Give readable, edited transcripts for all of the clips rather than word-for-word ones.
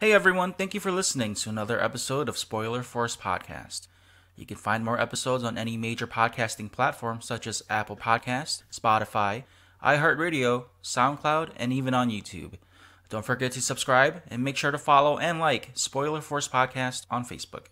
Hey everyone, thank you for listening to another episode of Spoiler Force Podcast. You can find more episodes on any major podcasting platform such as Apple Podcasts, Spotify, iHeartRadio, SoundCloud, and even on YouTube. Don't forget to subscribe and make sure to follow and like Spoiler Force Podcast on Facebook.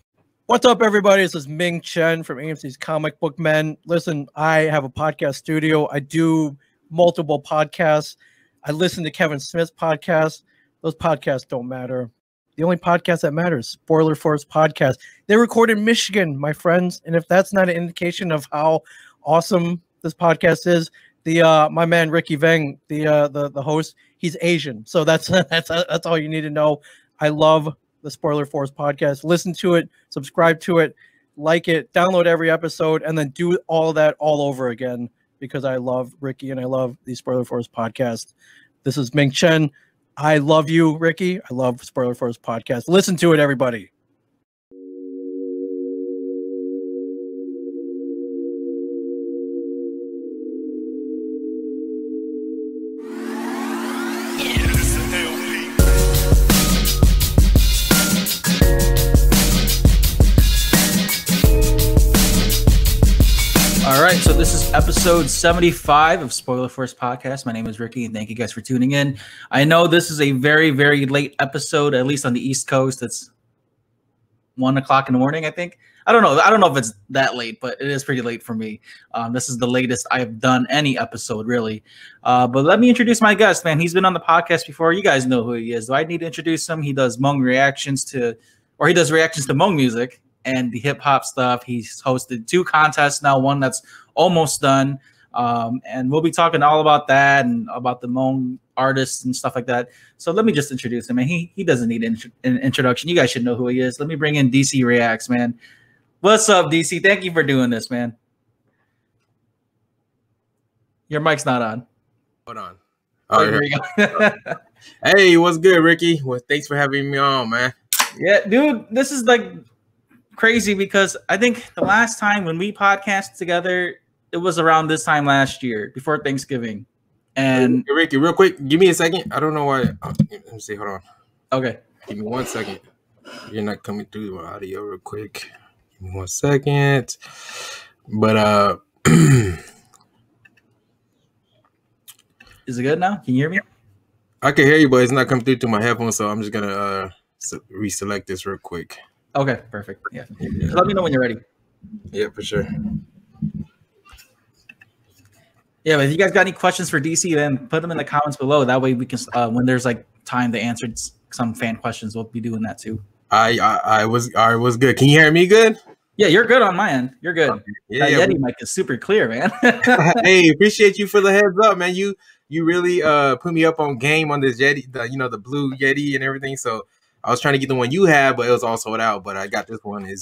What's up, everybody? This is Ming Chen from AMC's Comic Book Men. Listen, I have a podcast studio. I do multiple podcasts. I listen to Kevin Smith's podcast. Those podcasts don't matter. The only podcast that matters, Spoiler Force Podcast. They record in Michigan, my friends. And if that's not an indication of how awesome this podcast is, my man Ricky Veng, the host, he's Asian. So that's all you need to know. I love the Spoiler Force Podcast. Listen to it, subscribe to it, like it, download every episode, and then do all that all over again because I love Ricky and I love the Spoiler Force Podcast. This is Ming Chen. I love you, Ricky. I love Spoiler Force Podcast. Listen to it, everybody. All right, so this is episode 75 of Spoiler Force Podcast. My name is Ricky, and thank you guys for tuning in. I know this is a very, very late episode, at least on the East Coast. It's 1 o'clock in the morning, I think. I don't know if it's that late, but it is pretty late for me. This is the latest I have done any episode, really. But let me introduce my guest, man. He's been on the podcast before. You guys know who he is. Do I need to introduce him? He does reactions to Hmong music and the hip hop stuff. He's hosted 2 contests now, one that's almost done. And we'll be talking all about that and about the Hmong artists and stuff like that. So let me just introduce him, and he doesn't need an introduction. You guys should know who he is. Let me bring in DC Reacts, man. What's up, DC? Thank you for doing this, man. Your mic's not on. Hold on. Oh, there you go. Hey, what's good, Ricky? Well, thanks for having me on, man. Yeah, dude, this is like crazy because I think the last time when we podcasted together, it was around this time last year before Thanksgiving. And hey, Ricky, real quick, give me a second. I don't know why. Let me see. Hold on. Okay. Give me 1 second. You're not coming through my audio real quick. Give me 1 second. But is it good now? Can you hear me? I can hear you, but it's not coming through to my headphones, so I'm just gonna reselect this real quick. Okay, perfect. Yeah. Just let me know when you're ready. Yeah, for sure. Yeah, but if you guys got any questions for DC, then put them in the comments below. That way we can, when there's like time to answer some fan questions, we'll be doing that too. I was good. Can you hear me good? Yeah, you're good on my end. You're good. Okay. Yeah, Yeti mic is super clear, man. Hey, appreciate you for the heads up, man. You really put me up on game on this Yeti, the blue Yeti and everything. So I was trying to get the one you had, but it was all sold out. But I got this one. I mean,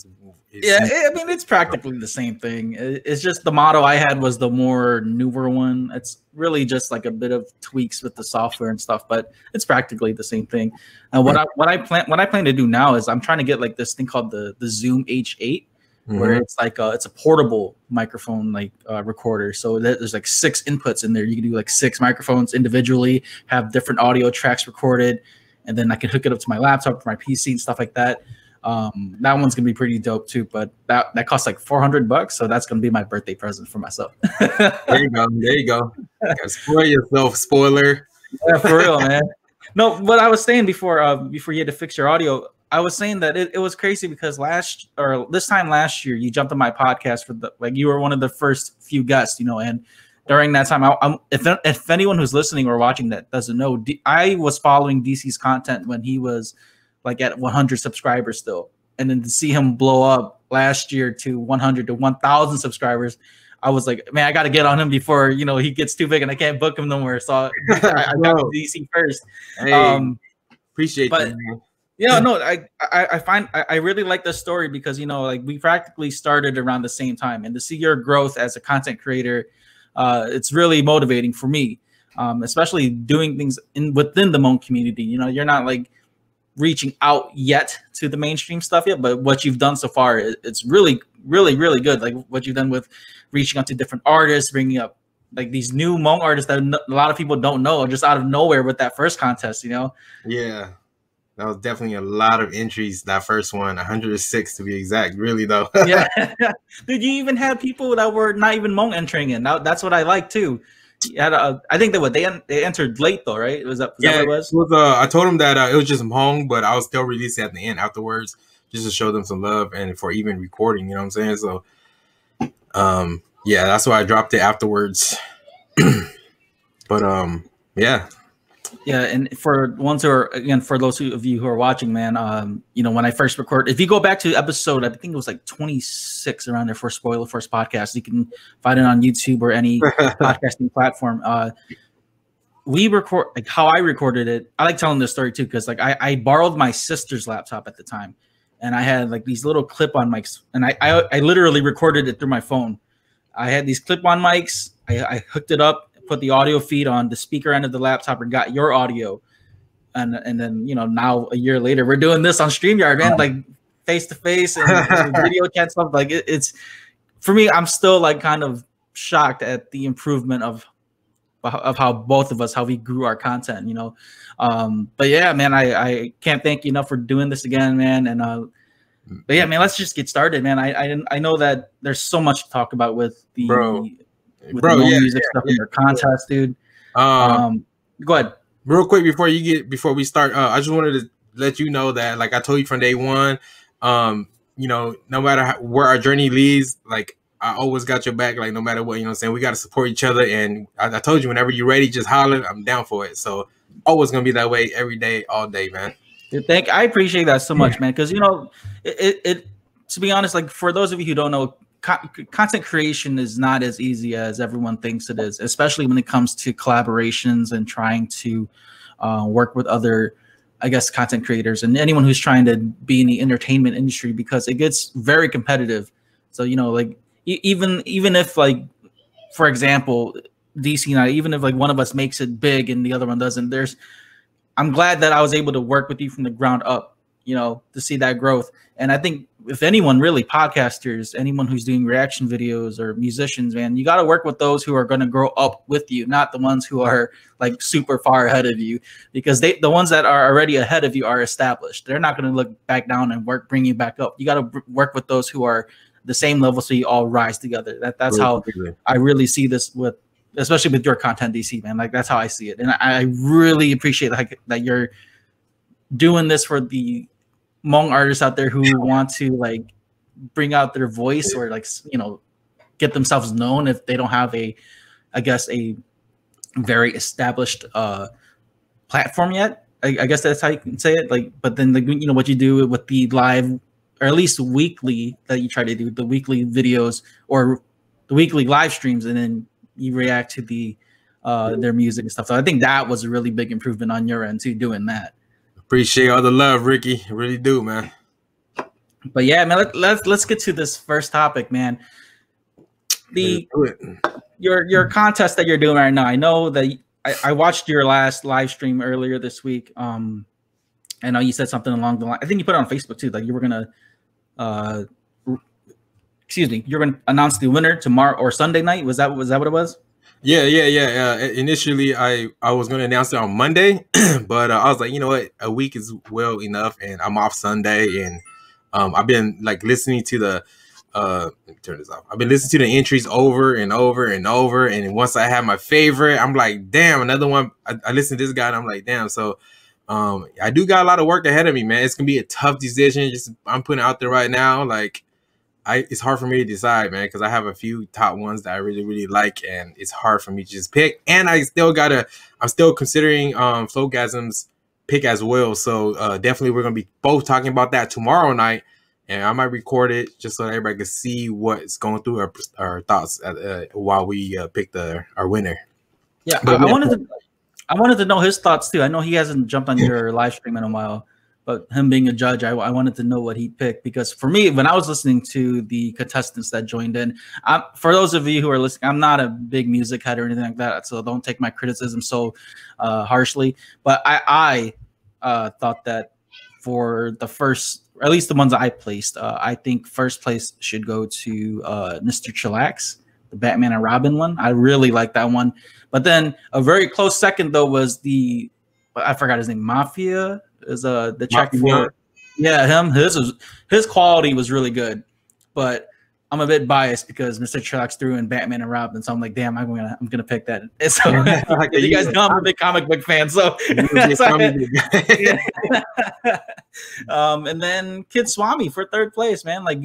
it's practically the same thing. It's just the model I had was the more newer one. It's really just like a bit of tweaks with the software and stuff, but it's practically the same thing. And what I plan to do now is I'm trying to get like this thing called the Zoom H8, where it's like it's a portable microphone recorder. So there's like 6 inputs in there. You can do like 6 microphones individually, have different audio tracks recorded. And then I can hook it up to my laptop, my PC, and stuff like that. That one's gonna be pretty dope too. But that costs like $400, so that's gonna be my birthday present for myself. There you go. There you go. Spoil yourself, spoiler. Yeah, for real, man. No, what I was saying before you had to fix your audio, I was saying that it was crazy because this time last year, you jumped on my podcast you were one of the first few guests, and during that time, if anyone who's listening or watching that doesn't know, I was following DC's content when he was like at 100 subscribers still. And then to see him blow up last year to 100 to 1,000 subscribers, I was like, man, I got to get on him before, he gets too big and I can't book him no more. So I got DC first. Hey, appreciate that. Yeah, no, I really like this story because, we practically started around the same time. And to see your growth as a content creator, it's really motivating for me, especially doing things within the Hmong community. You're not like reaching out yet to the mainstream stuff yet, but what you've done so far, it's really, really, really good. Like what you've done with reaching out to different artists, bringing up like these new Hmong artists that a lot of people don't know just out of nowhere with that first contest, Yeah. That was definitely a lot of entries. That first one, 106 to be exact. Really though. Yeah. Did you even have people that were not even Hmong entering in? That's what I like too. You had I think that they entered late though, right? Was that what it was? I told them that it was just Hmong, but I was still releasing at the end afterwards just to show them some love and for even recording. You know what I'm saying? So, yeah, that's why I dropped it afterwards. But yeah. Yeah, and for ones who are, again, for those of you who are watching, man, you know, when I first recorded, if you go back to episode, I think it was like 26 around there for Spoiler First Podcast, you can find it on YouTube or any podcasting platform. We record, like how I recorded it. I like telling this story too, because like I borrowed my sister's laptop at the time, and I had like these little clip-on mics, and I literally recorded it through my phone. I had these clip-on mics. I hooked it up, put the audio feed on the speaker end of the laptop, and got your audio, and then, you know, now a year later we're doing this on StreamYard, man, like face to face and video chat stuff. Like it's for me, I'm still like kind of shocked at the improvement of how both of us, how we grew our content, you know. But yeah, man, I can't thank you enough for doing this again, man. And but yeah, man, let's just get started, man. I know that there's so much to talk about with the music stuff in your contest, dude. Go ahead. Real quick before we start, I just wanted to let you know that, like I told you from day one, you know, no matter where our journey leads, like I always got your back. Like no matter what, you know what I'm saying, we got to support each other. And I told you, whenever you're ready, just holler. I'm down for it. So always gonna be that way every day, all day, man. Dude, I appreciate that so much, man. Because, you know, it to be honest, like for those of you who don't know, content creation is not as easy as everyone thinks it is, especially when it comes to collaborations and trying to work with other, I guess, content creators and anyone who's trying to be in the entertainment industry, because it gets very competitive. So, you know, like even if, like, for example, DC and I, even if like one of us makes it big and the other one doesn't, I'm glad that I was able to work with you from the ground up, you know, to see that growth. And I think if anyone, really, podcasters, anyone who's doing reaction videos or musicians, man, you got to work with those who are going to grow up with you, not the ones who are like super far ahead of you, because the ones that are already ahead of you are established. They're not going to look back down and bring you back up. You got to work with those who are the same level, so you all rise together. That's how I really see this with, especially with your content, DC, man. Like that's how I see it. And I really appreciate that you're doing this for the Hmong artists out there who want to like bring out their voice, or like, you know, get themselves known if they don't have a very established platform yet. I guess that's how you can say it. Like, but then, like, you know, what you do with the live, or at least weekly, that you try to do the weekly videos or the weekly live streams, and then you react to their music and stuff. So I think that was a really big improvement on your end too, doing that. Appreciate all the love, Ricky. I really do, man. But yeah, man, let's get to this first topic, man. Your contest that you're doing right now. I know that I watched your last live stream earlier this week. I know you said something along the line. I think you put it on Facebook too, like you were gonna you're gonna announce the winner tomorrow or Sunday night. Was that what it was? Yeah. Initially, I was going to announce it on Monday, but I was like, you know what, a week is well enough, and I'm off Sunday, and I've been like listening to the let me turn this off. I've been listening to the entries over and over and over, and once I have my favorite, I'm like, damn, another one. I listened to this guy, and I'm like, damn. So I do got a lot of work ahead of me, man. It's gonna be a tough decision. Just I'm putting it out there right now, like. It's hard for me to decide, man, because I have a few top ones that I really, really like, and it's hard for me to just pick. And I'm still considering Flowgasm's pick as well. So definitely we're gonna be both talking about that tomorrow night, and I might record it just so everybody can see what's going through our thoughts while we pick our winner. Yeah, I wanted to know his thoughts too. I know he hasn't jumped on your live stream in a while. But him being a judge, I wanted to know what he picked, because for me, when I was listening to the contestants that joined in, for those of you who are listening, I'm not a big music head or anything like that, so don't take my criticism so harshly. But I thought that for the first, or at least the ones that I placed, I think first place should go to Mr. Chillax, the Batman and Robin one. I really like that one. But then a very close second, though, was I forgot his name, Mafia. is the check for him. His quality was really good, but I'm a bit biased because Mr. Chuck's threw in Batman and Robin, so I'm like, damn, I'm gonna pick that. And so you guys know I'm a big comic book fan, so and then Kid Swami for third place, man. Like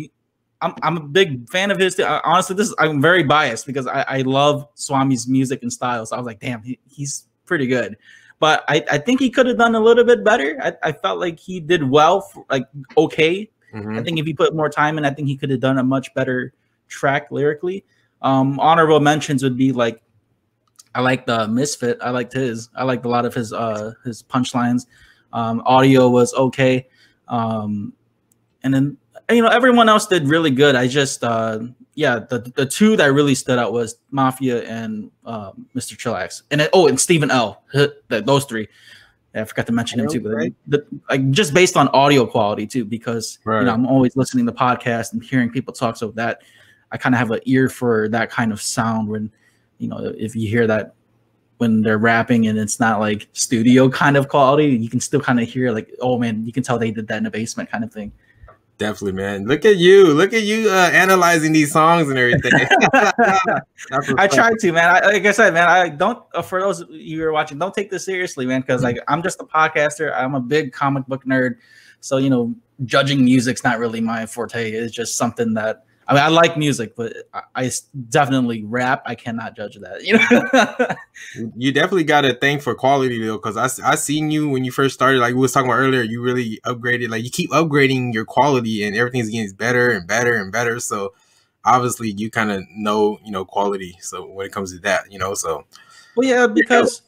I'm a big fan of his. Honestly, I'm very biased because I love Swami's music and style. So I was like, damn, he's pretty good. But I think he could have done a little bit better. I felt like he did well, okay. I think if he put more time in, I think he could have done a much better track lyrically. Honorable mentions would be like, I like the Misfit. I liked his. I liked a lot of his punchlines. Audio was okay. And then, everyone else did really good. I just, the two that really stood out was Mafia and Mr. Chillax. And Stephen L. Those three. Yeah, I forgot to mention him too, but just based on audio quality too, because I'm always listening to podcasts and hearing people talk. So that I kind of have an ear for that kind of sound when, if you hear that when they're rapping and it's not like studio kind of quality, you can still kind of hear like, oh man, you can tell they did that in the basement kind of thing. Definitely, man. Look at you analyzing these songs and everything. I try to, man. Like I said, man, I don't, for those of you who are watching, don't take this seriously, man, because I'm just a podcaster. I'm a big comic book nerd. So, judging music's not really my forte. It's just something that, I like music, but I definitely rap. I cannot judge that. You definitely got a thing for quality though, because I seen you when you first started. Like we was talking about earlier, you really upgraded. Like you keep upgrading your quality, and everything's getting better and better and better. So obviously, you kind of know quality. So when it comes to that, so well, yeah, because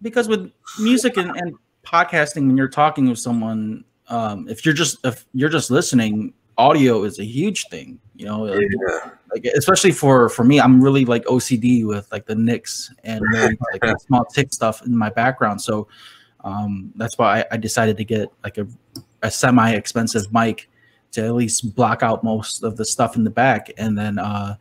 with music and podcasting, when you're talking with someone, if you're just listening, audio is a huge thing, like especially for me. I'm really like OCD with like the nicks and like the small tick stuff in my background. So that's why I decided to get like a semi-expensive mic to at least block out most of the stuff in the back. And then I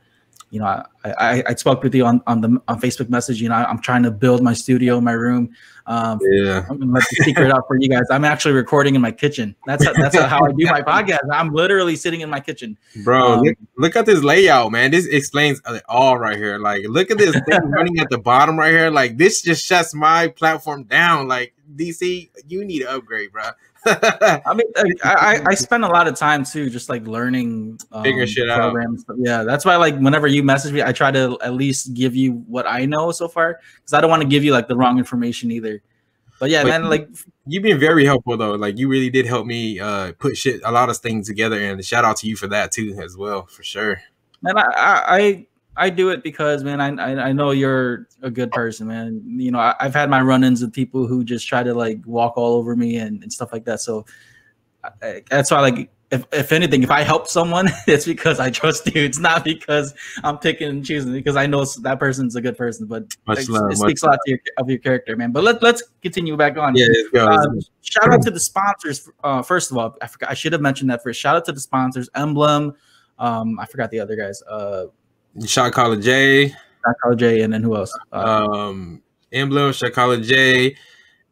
spoke with you on Facebook message. I'm trying to build my studio in my room. I'm gonna let the secret out for you guys. I'm actually recording in my kitchen. That's how I do my podcast. I'm literally sitting in my kitchen. Bro, look at this layout, man. This explains it all right here. Like, look at this thing running at the bottom right here. Like, this just shuts my platform down. Like, DC, you need to upgrade, bro. I mean, I spend a lot of time too, just like learning figuring shit programs. Out. Yeah, that's why like whenever you message me, I try to at least give you what I know so far, because I don't want to give you like the wrong information either. But yeah, man, like you've been very helpful though. Like you really did help me put a lot of things together, and shout out to you for that too as well, for sure. And I do it because, man, I know you're a good person, man. I've had my run-ins with people who just try to like walk all over me and stuff like that. So that's why, like, if anything, if I help someone, it's because I trust you. It's not because I'm picking and choosing, because I know that person's a good person. But it speaks a lot of your character, man. But let's continue back on. Yeah, let's go. Shout out to the sponsors. First of all, I should have mentioned that first. Shout out to the sponsors, Emblem. I forgot the other guys. Kalla Jay. Kalla Jay, and then who else? Emblem, Kalla Jay,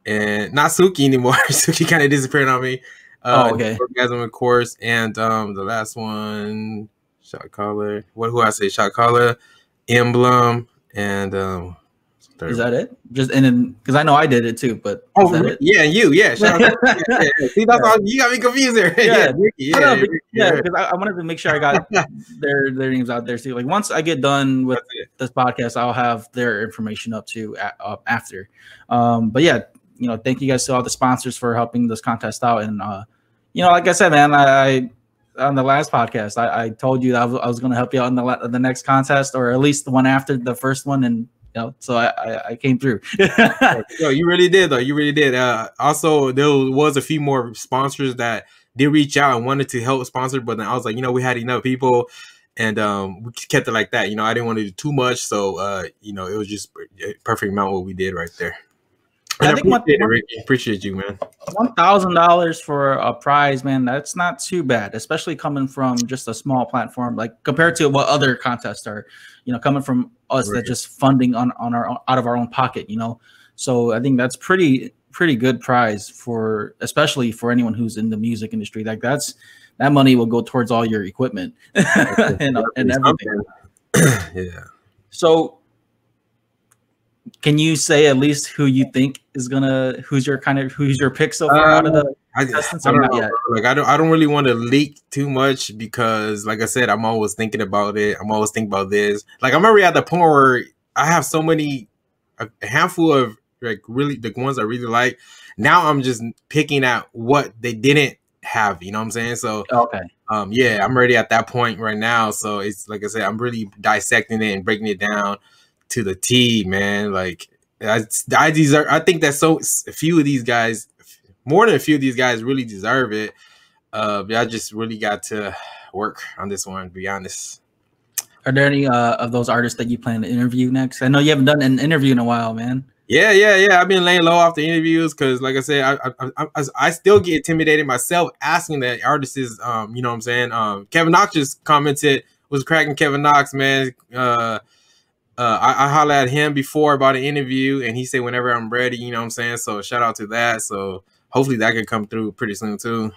and not Suki anymore. Suki kind of disappeared on me. Okay. Flowgasm, of course, and the last one, Kalla. Who I say? Kalla, Emblem, and is that it? Just and then because I know I did it too, but is that it? Yeah, you, yeah. See, that's all. You got me confused there. Because I wanted to make sure I got their names out there too. Like once I get done with this podcast, I'll have their information up too after. But yeah, thank you guys to all the sponsors for helping this contest out. And like I said, man, I on the last podcast, I told you that I was going to help you out in the next contest, or at least the one after the first one, and so I came through. Yo, you really did, though. You really did. Also, there was a few more sponsors that did reach out and wanted to help sponsor, but then I was like, we had enough people, and we kept it like that. I didn't want to do too much, so it was just a perfect amount what we did right there. And I appreciate it, Ricky. Appreciate you, man. $1,000 for a prize, man. That's not too bad, especially coming from just a small platform, like compared to what other contests are. Coming from us that just funding on our own, out of our own pocket. So I think that's pretty pretty good prize for, especially for anyone who's in the music industry. Like that money will go towards all your equipment and everything. Yeah. So can you say at least who you think is who's your pick so far out of the contestants? I don't know, like I don't really want to leak too much because, like I said, I'm always thinking about it. I'm always thinking about this. Like I'm already at the point where I have so many, a handful of like really the ones I really like. Now I'm just picking out what they didn't have. You know what I'm saying? So okay. Yeah, I'm already at that point right now. So it's like I said, I'm really dissecting it and breaking it down to the T, man. Like I think that a few of these guys, more than a few of these guys, really deserve it. But I just really got to work on this one, to be honest. Are there any of those artists that you plan to interview next? I know you haven't done an interview in a while, man. Yeah. I've been laying low off the interviews because, like I said, I still get intimidated myself asking the artists. You know what I'm saying? Kevin Knox just commented, was cracking Kevin Knox, man. I hollered at him before about an interview, and he said whenever I'm ready. You know what I'm saying? So shout out to that. So hopefully that could come through pretty soon too.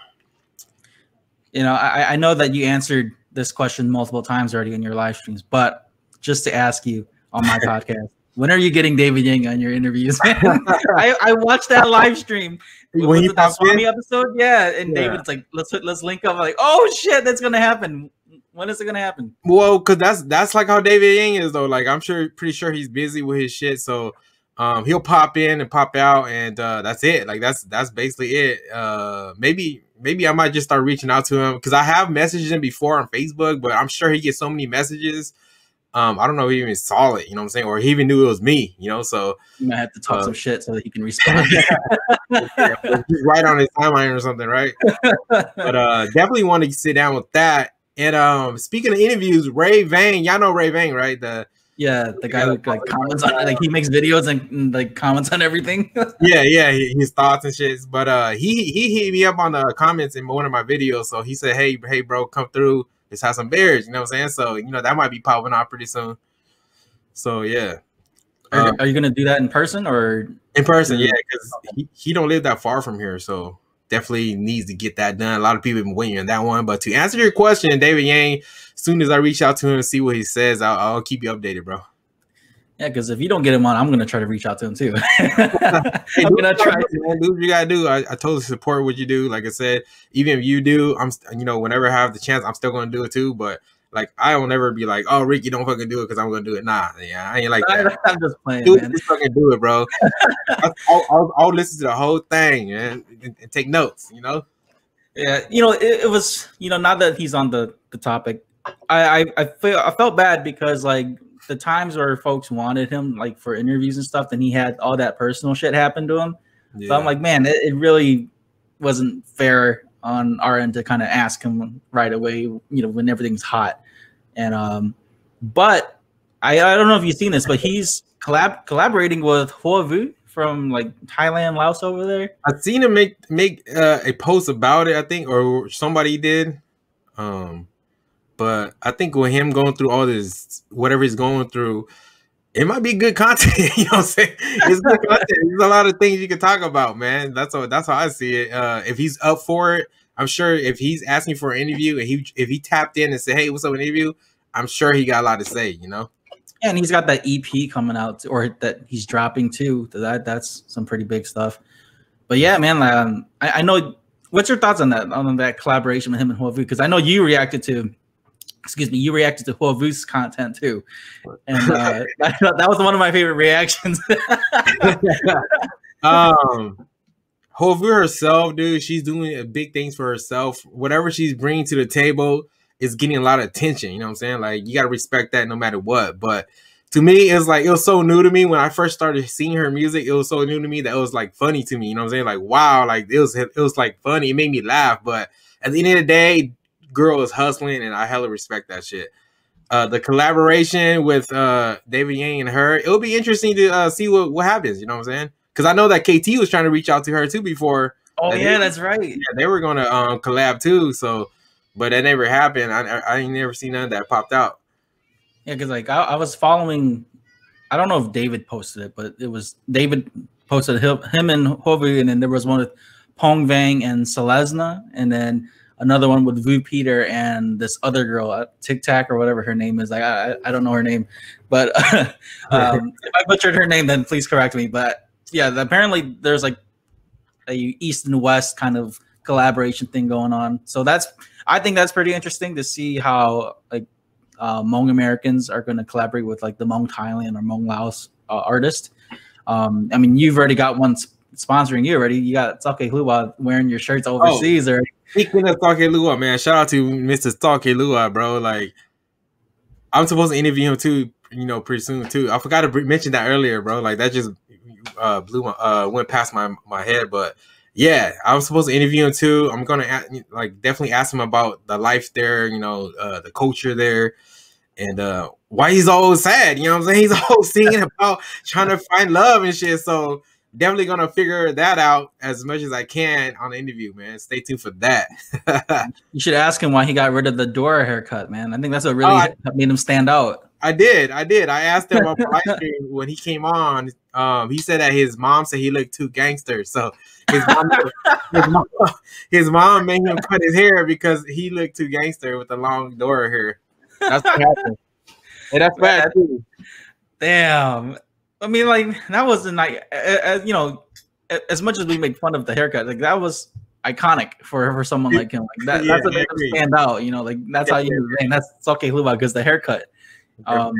You know, I know that you answered this question multiple times already in your live streams, but just to ask you on my podcast, when are you getting David Yang on your interviews? I watched that live stream. When he that Swami episode, yeah, and David's like, let's link up. I'm like, oh shit, that's gonna happen. When is it gonna happen? Well, because that's like how David Yang is though. Like I'm pretty sure he's busy with his shit, so he'll pop in and pop out, and that's it. Like that's basically it. Maybe I might just start reaching out to him because I have messaged him before on Facebook, but I'm sure he gets so many messages. I don't know if he even saw it, you know what I'm saying, or he even knew it was me, you know. So you might have to talk some shit so that he can respond. He's right on his timeline or something, right? But definitely want to sit down with that. And speaking of interviews, Ray Vang, y'all know Ray Vang, right? The guy who like comments on, like he makes videos and like comments on everything. yeah, his thoughts and shit. But he hit me up on the comments in one of my videos. So he said, hey bro, come through. Let's have some beers. You know what I'm saying? So that might be popping off pretty soon. So yeah. Are you gonna do that in person or in person? Yeah, because he don't live that far from here, so definitely needs to get that done. A lot of people have been waiting on that one. But to answer your question, David Yang, as soon as I reach out to him and see what he says, I'll keep you updated, bro. Yeah, because if you don't get him on, I'm gonna try to reach out to him too. Hey, I'm gonna try. Do what you gotta do. I totally support what you do. Like I said, even if you do, I'm whenever I have the chance, I'm still gonna do it too. But like, I will never be like, oh, Ricky, don't fucking do it because I'm gonna do it. Nah, yeah, I ain't like that. I'm just playing, man. Just fucking do it, bro. I'll listen to the whole thing, man, and take notes. Yeah, it was now that he's on the topic, I felt bad because like the times where folks wanted him like for interviews and stuff, and he had all that personal shit happen to him. Yeah. So I'm like, man, it really wasn't fair on our end to kind of ask him right away, when everything's hot. And but I don't know if you've seen this, but he's collaborating with Huab from like Thailand, Laos over there. I've seen him make a post about it, I think, or somebody did. But I think with him going through all this, whatever he's going through, it might be good content. You know what I'm saying? It's good content. There's a lot of things you can talk about, man. That's how I see it. If he's up for it, I'm sure if he's asking for an interview and if he tapped in and said, hey, what's up with an interview, I'm sure he got a lot to say, Yeah, and he's got that EP coming out, or that he's dropping too. That's some pretty big stuff. But yeah, man, I know. What's your thoughts on that collaboration with him and Huab? Because I know you reacted to Huab's content too, and that was one of my favorite reactions. Huab herself, dude, she's doing big things for herself. Whatever she's bringing to the table is getting a lot of attention. You know what I'm saying? Like, you got to respect that no matter what. But to me, it was so new to me when I first started seeing her music. It was so new to me that it was like funny to me. You know what I'm saying? Like, wow, like it was like funny. It made me laugh. But at the end of the day, girl is hustling, and I hella respect that shit. The collaboration with David Yang and her, it'll be interesting to see what happens. You know what I'm saying? Because I know that KT was trying to reach out to her too before. Oh yeah, that's right. Yeah, they were gonna collab too. So, but that never happened. I ain't never seen none of that popped out. Yeah, because like I was following. I don't know if David posted it, but it was David posted him and Huab, and then there was one with Pong Vang and Selesna, and then another one with Vu Peter and this other girl, Tic Tac or whatever her name is. Like I don't know her name, but if I butchered her name, then please correct me. But yeah, apparently there's like a East and West kind of collaboration thing going on. So I think that's pretty interesting to see how like Hmong Americans are going to collaborate with like the Hmong Thailand or Hmong Laos artist. I mean, you've already got one sponsoring you already. You got Sake Hlub wearing your shirts overseas already. Speaking of Sake Hlub, man, shout out to Mr. Sake Hlub, bro. Like, I'm supposed to interview him too, you know, pretty soon too. I forgot to mention that earlier, bro. Like, that just went past my head, but yeah, I was supposed to interview him too. I'm gonna definitely ask him about the life there, you know, the culture there, and why he's always sad. You know what I'm saying? He's always singing about trying to find love and shit. So definitely gonna figure that out as much as I can on the interview, man. Stay tuned for that. You should ask him why he got rid of the Dora haircut, man. I think that's what really made him stand out. I did. I asked him on my live stream when he came on. He said that his mom said he looked too gangster. So his mom made him cut his hair because he looked too gangster with the long Dora hair. That's what happened. And that's bad too. Damn. I mean, like, that wasn't like, you know, as much as we make fun of the haircut, like that was iconic for someone like him. Like that's what made him stand out. You know, like that's how you man. That's Sake Hlub because the haircut. But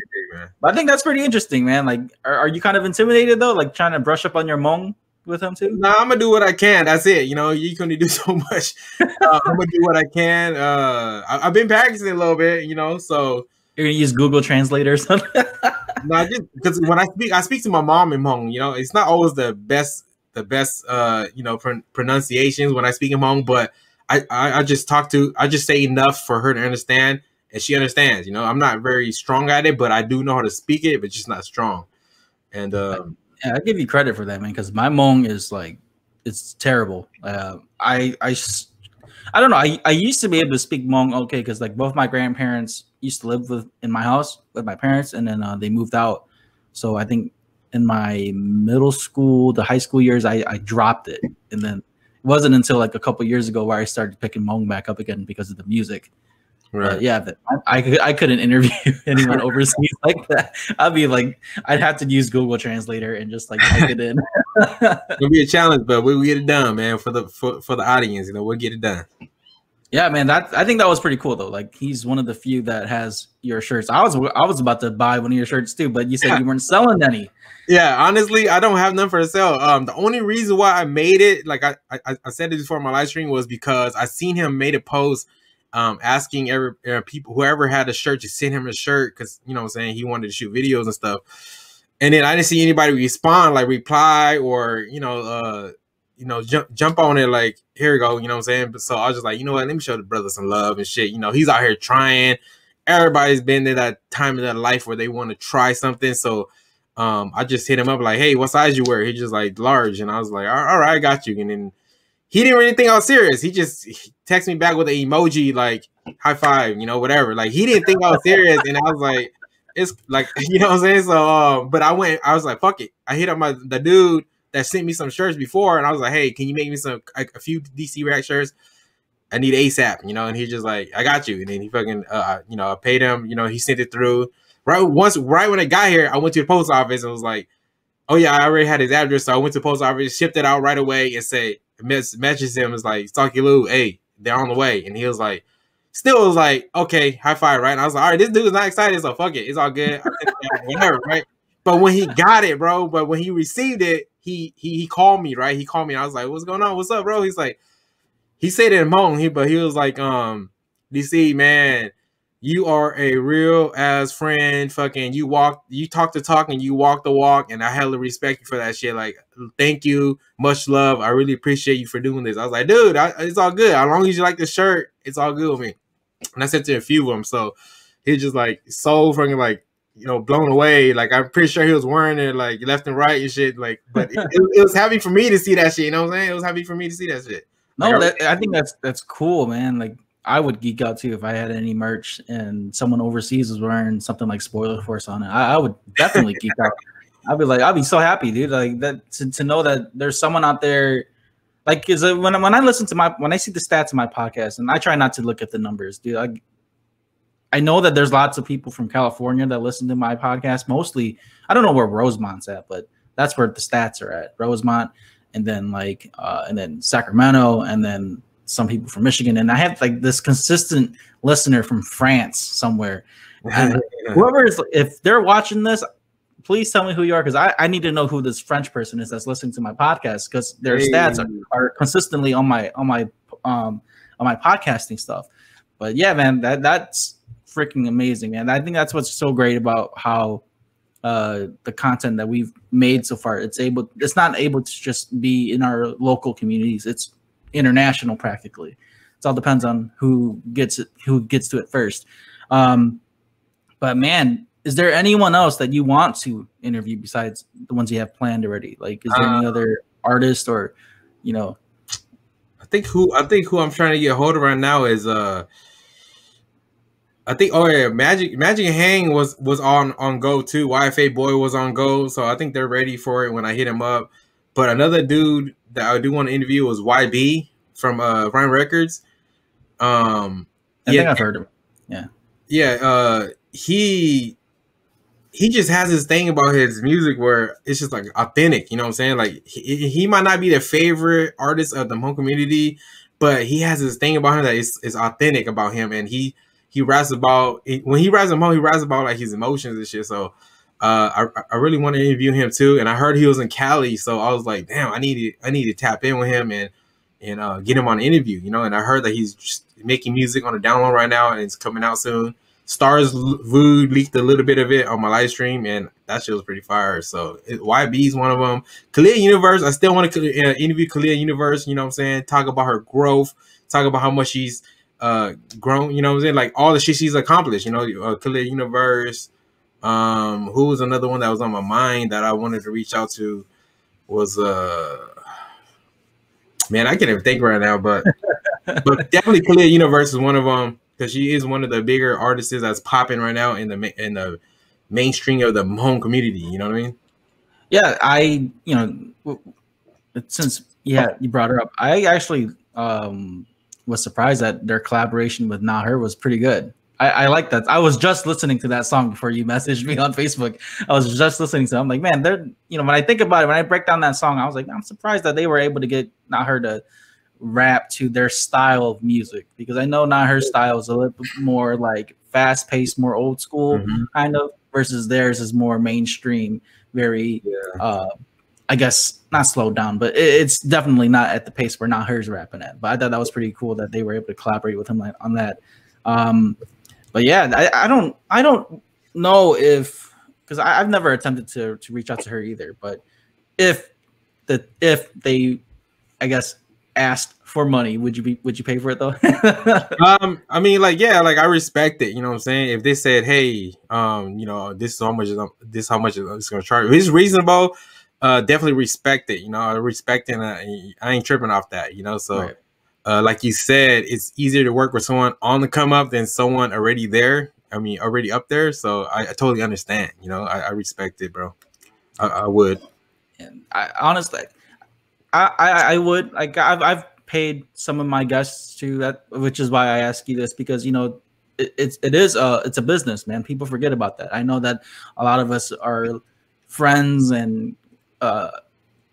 I think that's pretty interesting, man. Like, are you kind of intimidated though? Like trying to brush up on your Hmong with him too? No, I'm gonna do what I can. That's it. You know, you can only do so much. I'm gonna do what I can. I've been practicing a little bit, you know, so. You're gonna use Google Translate or something? No, just because when I speak to my mom in Hmong, you know, it's not always the best you know, pronunciations when I speak in Hmong, but I just say enough for her to understand, and she understands. You know, I'm not very strong at it, but I do know how to speak it, but just not strong. And yeah, I give you credit for that, man, because my Hmong is like, it's terrible. I don't know. I used to be able to speak Hmong okay because like both my grandparents used to live in my house with my parents, and then they moved out. So I think in my middle school, the high school years, I dropped it, and then it wasn't until like a couple years ago where I started picking Hmong back up again because of the music. Right. Yeah, I couldn't interview anyone overseas like that. I'd have to use Google Translator and just like type it in. It'll be a challenge, but we'll get it done, man. For the audience, you know, we'll get it done. Yeah, man. I think that was pretty cool though. Like he's one of the few that has your shirts. I was about to buy one of your shirts too, but you said you weren't selling any. Yeah, honestly, I don't have none for sale. The only reason why I made it, like I said it before in my live stream, was because I seen him made a post asking people, whoever had a shirt, to send him a shirt because, you know what I'm saying, he wanted to shoot videos and stuff. And then I didn't see anybody respond, like reply or, you know, jump on it like, here we go, you know what I'm saying? But so I was just like, you know what, let me show the brother some love and shit. You know, he's out here trying. Everybody's been in that time of their life where they want to try something. So I just hit him up like, hey, what size you wear? He just like large. And I was like, all right, I got you. And then he didn't really think I was serious. He just texted me back with an emoji like high five, you know, whatever. Like he didn't think I was serious. And I was like, it's like, you know what I'm saying? So, but I was like, fuck it. I hit up the dude that sent me some shirts before. And I was like, hey, can you make me a few DC Rack shirts? I need ASAP, you know? And he's just like, I got you. And then he fucking, you know, I paid him, you know, he sent it through. Right when I got here, I went to the post office and was like, oh yeah, I already had his address. So I went to the post office, shipped it out right away and say, messaged him, was like, Sake Hlub, hey, they're on the way. And he was like, still was like, okay, high five, right? And I was like, all right, this dude is not excited, so fuck it, it's all good. Whatever, right? But when he got it, bro, but when he received it, he called me, right? He called me and I was like, what's going on? What's up, bro? He's like, he said it in Hmong, but he was like, DC, man, you are a real ass friend. Fucking, you talk the talk and you walk the walk, and I hella respect you for that shit. Like, thank you, much love. I really appreciate you for doing this. I was like, dude, it's all good. As long as you like the shirt, it's all good with me. And I said to a few of them, so he's just like so fucking like, you know, blown away. Like, I'm pretty sure he was wearing it like left and right and shit. Like, but it was happy for me to see that shit. You know what I'm saying? It was happy for me to see that shit. No, like, I think that's cool, man. Like, I would geek out too if I had any merch and someone overseas was wearing something like Spoiler Force on it. I would definitely geek out. I'll be so happy, dude. Like that to know that there's someone out there. Like, cause when I listen to when I see the stats of my podcast, and I try not to look at the numbers, dude. I know that there's lots of people from California that listen to my podcast. Mostly, I don't know where Rosemont's at, but that's where the stats are at. Rosemont, and then and then Sacramento, and then some people from Michigan. And I have like this consistent listener from France somewhere. And if they're watching this, please tell me who you are, because I need to know who this French person is that's listening to my podcast, because their stats are consistently on my podcasting stuff. But yeah, man, that's freaking amazing, man. I think that's what's so great about how the content that we've made so far, it's not able to just be in our local communities. It's international practically. It all depends on who gets to it first. But man, is there anyone else that you want to interview besides the ones you have planned already? Like, is there any other artist or, I think who I'm trying to get a hold of right now is Magic Hang was on go too. YFA Boy was on go, so I think they're ready for it when I hit him up. But another dude that I do want to interview was YB from Rhyme Records. I think I've heard him. Yeah. Yeah, he just has this thing about his music where it's just like authentic, you know what I'm saying? Like he might not be the favorite artist of the Hmong community, but he has this thing about him that is authentic about him, and he raps about when he raps Hmong, he raps about like his emotions and shit. So I really want to interview him too, and I heard he was in Cali, so I was like, damn, I need to tap in with him and get him on an interview, and I heard that he's just making music on the download right now, and it's coming out soon. Stars Vood leaked a little bit of it on my live stream, and that shit was pretty fire. So YB's one of them. Kalla Universe, I still want to interview Kalla Universe, you know what I'm saying? Talk about her growth, talk about how much she's grown, you know what I'm saying? Like all the shit she's accomplished, Kalla Universe. Who was another one that was on my mind that I wanted to reach out to was man, I can't even think right now, but definitely Kalla Universe is one of them, because she is one of the bigger artists that's popping right now in the mainstream of the Hmong community. You know what I mean? Yeah, since you brought her up, I actually was surprised that their collaboration with Nah Her was pretty good. I like that. I was just listening to that song before you messaged me on Facebook. I was just listening to it. I'm like, man, they're, when I think about it, when I break down that song, I was like, I'm surprised that they were able to get Nah Her to rap to their style of music, because I know Nah Her style is a little bit more like fast paced, more old school kind of, versus theirs is more mainstream, very I guess not slowed down, but it's definitely not at the pace where Nah Her's rapping at. But I thought that was pretty cool that they were able to collaborate with him on that. But yeah, I don't know if, because I've never attempted to reach out to her either, but if they, I guess, asked for money, would you pay for it though? I mean, like, yeah, like I respect it, you know what I'm saying? If they said, hey, this is how much it's gonna charge, if it's reasonable, definitely respect it, I respect it, and I ain't tripping off that, so right. Like you said, it's easier to work with someone on the come up than someone already there. I mean, already up there. So I totally understand. I respect it, bro. I would. And I honestly, I would. Like I've paid some of my guests to that, which is why I ask you this, because it's a business, man. People forget about that. I know that a lot of us are friends and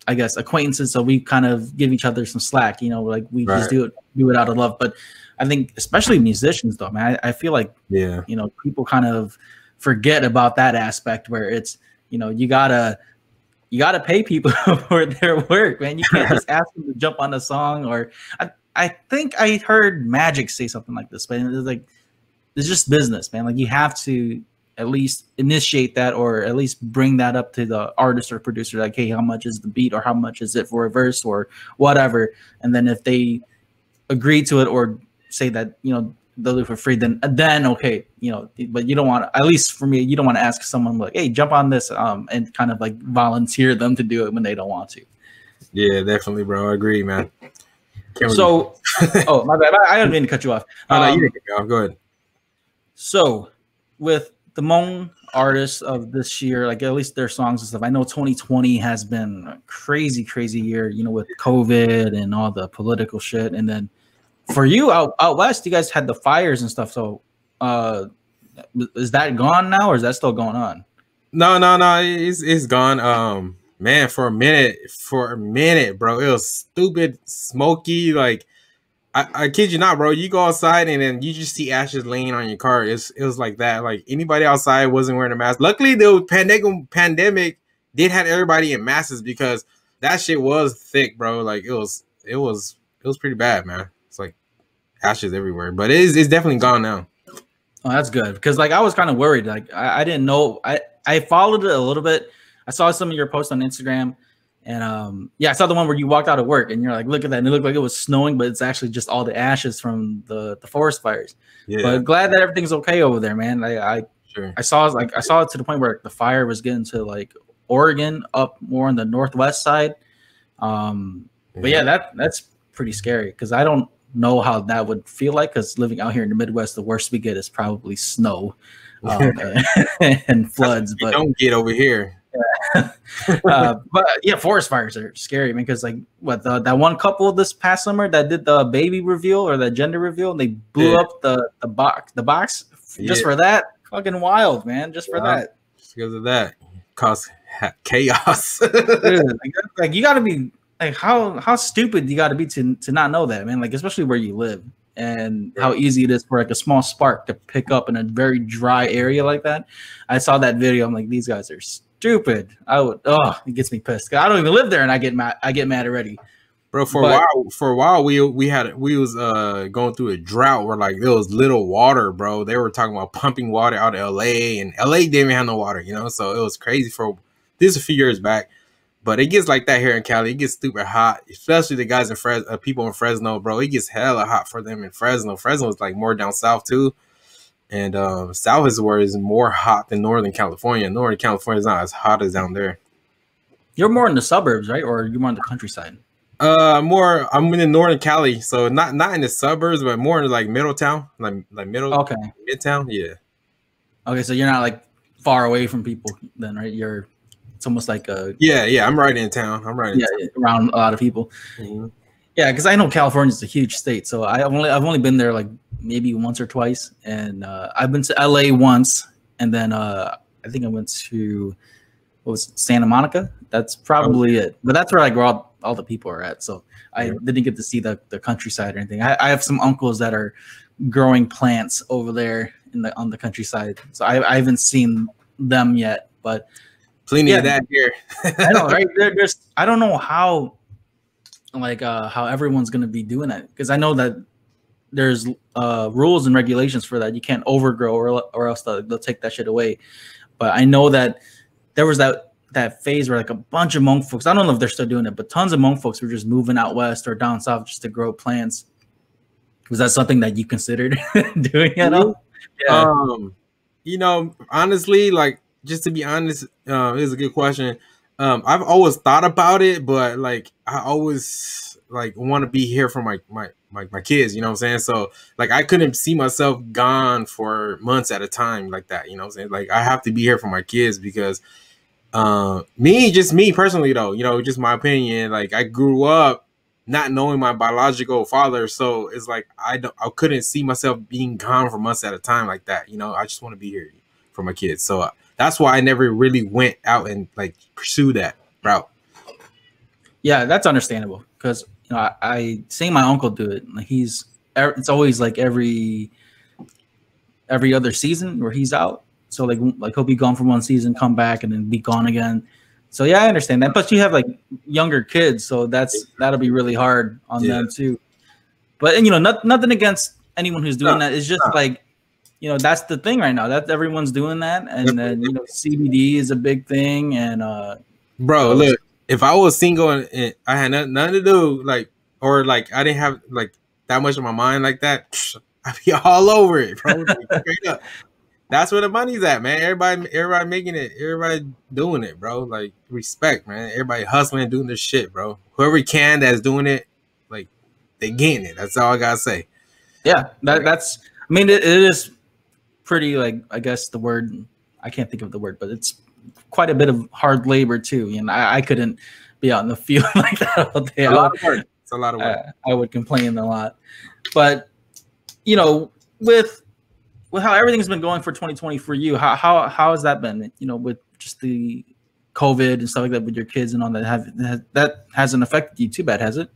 I guess acquaintances, so we kind of give each other some slack, like we right. just do it out of love. But I think especially musicians though, man, I feel like people kind of forget about that aspect where it's you gotta pay people for their work, man. You can't just ask them to jump on a song. Or I think I heard Magic say something like this, but it's just business, man. Like you have to at least initiate that, or at least bring that up to the artist or producer, like, hey, how much is the beat, or how much is it for a verse, or whatever. And then if they agree to it or say that they'll do it for free, then okay, but you don't want, at least for me, you don't want to ask someone like, hey, jump on this and kind of like volunteer them to do it when they don't want to. Yeah, definitely, bro. I agree, man. So oh, my bad, I didn't mean to cut you off. No, you didn't. Go ahead. So with the Hmong artists of this year, like at least their songs and stuff. I know 2020 has been a crazy, crazy year, you know, with COVID and all the political shit. And then for you out west, you guys had the fires and stuff. So is that gone now, or is that still going on? No, it's gone. Man, for a minute, bro, it was stupid, smoky. Like, I kid you not, bro. You go outside and then you just see ashes laying on your car. It was like that. Like, anybody outside wasn't wearing a mask. Luckily, the pandemic did have everybody in masks, because that shit was thick, bro. Like, it was pretty bad, man. It's like ashes everywhere, but it's definitely gone now. Oh, that's good, because like I was kind of worried. Like I didn't know. I followed it a little bit. I saw some of your posts on Instagram. And yeah, I saw the one where you walked out of work and you're like, look at that. And it looked like it was snowing, but it's actually just all the ashes from the forest fires. Yeah. But glad that everything's okay over there, man. I saw it to the point where the fire was getting to like Oregon, up more on the northwest side. But yeah, that's pretty scary, because I don't know how that would feel like, because living out here in the Midwest, the worst we get is probably snow and floods. But don't get over here. But yeah, forest fires are scary, man, because like that one couple this past summer that did the baby reveal or the gender reveal, and they blew up the box just for that. Fucking wild, man, just for that. Just because of that, cause chaos. Dude, like you gotta be like, how stupid you gotta be to not know that, man, like especially where you live and how easy it is for like a small spark to pick up in a very dry area like that. I saw that video, I'm like, these guys are stupid. It gets me pissed. I don't even live there and I get mad already. Bro, for a while we was going through a drought where like there was little water, bro. They were talking about pumping water out of LA, and LA didn't even have no water, you know, so it was crazy for this a few years back. But it gets like that here in Cali. It gets stupid hot, especially the guys in people in Fresno, bro. It gets hella hot for them in Fresno. Fresno is like more down south too. And south is where it's more hot than Northern California. Northern California is not as hot as down there. You're more in the suburbs, right? Or you're more in the countryside? I'm in Northern Cali, so not in the suburbs, but more in like Middletown, like Midtown. Yeah. Okay, so you're not like far away from people then, right? It's almost like a I'm right in town. Around a lot of people. Mm-hmm. Yeah, because I know California's a huge state, so I've only been there like maybe once or twice, and I've been to LA once, and then I think I went to Santa Monica. That's probably it. But that's where like where all the people are at. So I didn't get to see the countryside or anything. I have some uncles that are growing plants over there on the countryside, so I haven't seen them yet, but. Plenty of that here. I know, right? I don't know how everyone's gonna be doing that, because I know that there's rules and regulations for that. You can't overgrow, or else they'll take that shit away. But I know that there was that phase where like a bunch of Hmong folks, I don't know if they're still doing it, but tons of Hmong folks were just moving out west or down south just to grow plants. Was that something that you considered doing at all? Yeah. You know, honestly, like, just to be honest, it's a good question. I've always thought about it, but like I always like want to be here for my kids, you know what I'm saying? So like I couldn't see myself gone for months at a time like that, you know what I'm saying? Like I have to be here for my kids, because me personally though, you know, just my opinion, like I grew up not knowing my biological father, so it's like I couldn't see myself being gone for months at a time like that, you know. I just want to be here for my kids, so that's why I never really went out and like pursue that route. Yeah, that's understandable, because you know I seen my uncle do it. Like it's always like every other season where he's out. So like he'll be gone for one season, come back, and then be gone again. So yeah, I understand that. But you have like younger kids, so that'll be really hard on them too. But you know, nothing against anyone who's doing that. It's just like, you know, that's the thing right now. That everyone's doing that, and then you know, CBD is a big thing. And bro, look, if I was single and I had nothing to do, like, or like I didn't have like that much on my mind like that, I'd be all over it, bro. Straight up. That's where the money's at, man. Everybody making it, everybody doing it, bro. Like, respect, man. Everybody hustling and doing this shit, bro. Whoever can that's doing it, like, they getting it. That's all I gotta say. Yeah, that's. I mean, it is pretty, like, I guess the word I can't think of the word, but it's quite a bit of hard labor too. You know, I couldn't be out in the field like that all day. A lot of work. It's a lot of work. I would complain a lot, but you know, with how everything's been going for 2020 for you, how has that been? You know, with just the COVID and stuff like that with your kids and all that, that hasn't affected you too bad, has it?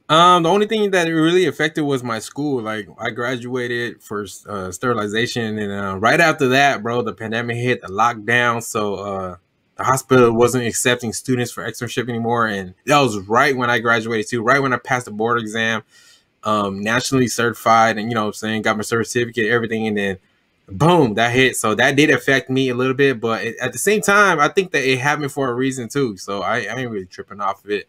The only thing that it really affected was my school. Like I graduated for sterilization, and right after that, bro, the pandemic hit, the lockdown. So the hospital wasn't accepting students for externship anymore, and that was right when I graduated too. Right when I passed the board exam, nationally certified, and you know what I'm saying, got my certificate, everything, and then boom, that hit. So that did affect me a little bit, but at the same time, I think that it happened for a reason too. So I ain't really tripping off of it.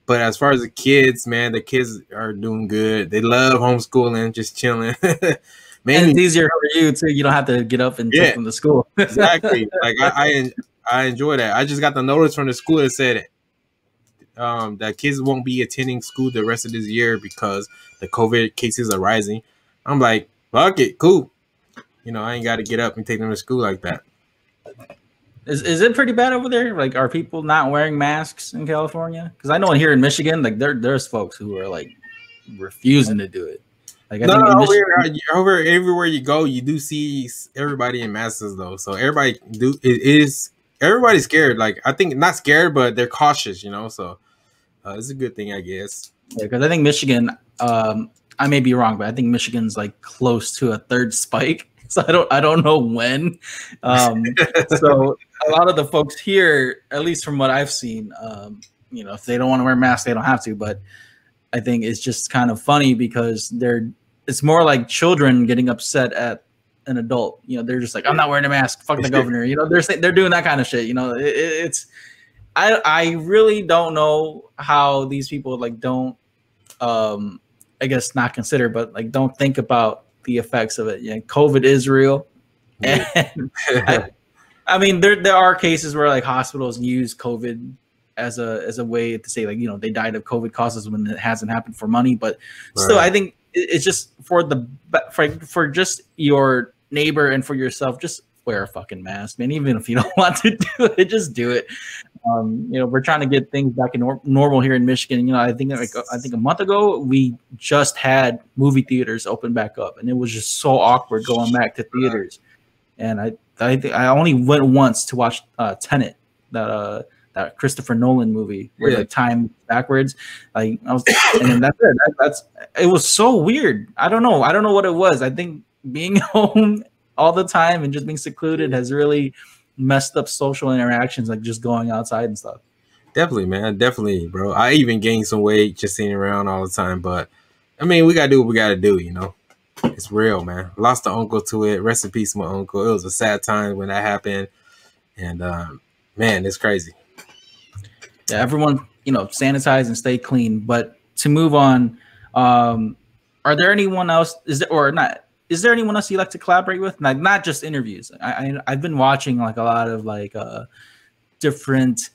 But as far as the kids, man, the kids are doing good. They love homeschooling, just chilling. And it's easier for you too. You don't have to get up and take them to school. Exactly. Like I enjoy that. I just got the notice from the school that said that kids won't be attending school the rest of this year because the COVID cases are rising. I'm like, fuck it, cool. You know, I ain't got to get up and take them to school like that. Is it pretty bad over there? Like, are people not wearing masks in California? Because I know here in Michigan, like there's folks who are like refusing to do it. Like, over everywhere you go, you do see everybody in masks though. So everybody's scared. Like I think not scared, but they're cautious. You know, so it's a good thing, I guess. Yeah, because I think Michigan. I may be wrong, but I think Michigan's like close to a third spike. So I don't know when. So a lot of the folks here, at least from what I've seen, you know, if they don't want to wear masks, they don't have to. But I think it's just kind of funny because it's more like children getting upset at an adult. You know, they're just like, I'm not wearing a mask. Fuck the governor. You know, they're doing that kind of shit. You know, I really don't know how these people like don't, I guess not consider, but like don't think about the effects of it. Yeah, COVID is real, and I mean there are cases where like hospitals use COVID as a way to say like, you know, they died of COVID causes when it hasn't happened for money, but still I think it's just for just your neighbor and for yourself, just wear a fucking mask, man. Even if you don't want to do it, just do it. You know, we're trying to get things back in normal here in Michigan. You know, I think a month ago we just had movie theaters open back up, and it was just so awkward going back to theaters. And I think I only went once to watch Tenet, that Christopher Nolan movie where like time backwards. Like I was, and then that's it. It was so weird. I don't know what it was. I think being home all the time and just being secluded has really messed up social interactions, like just going outside and stuff. Definitely, man. Definitely, bro. I even gained some weight just sitting around all the time. But I mean, we gotta do what we gotta do, you know. It's real, man. Lost an uncle to it. Rest in peace, my uncle. It was a sad time when that happened. And man, it's crazy. Yeah, everyone, you know, sanitize and stay clean. But to move on, are there anyone else? Is there anyone else you like to collaborate with? Like, not just interviews. I've been watching like a lot of like different,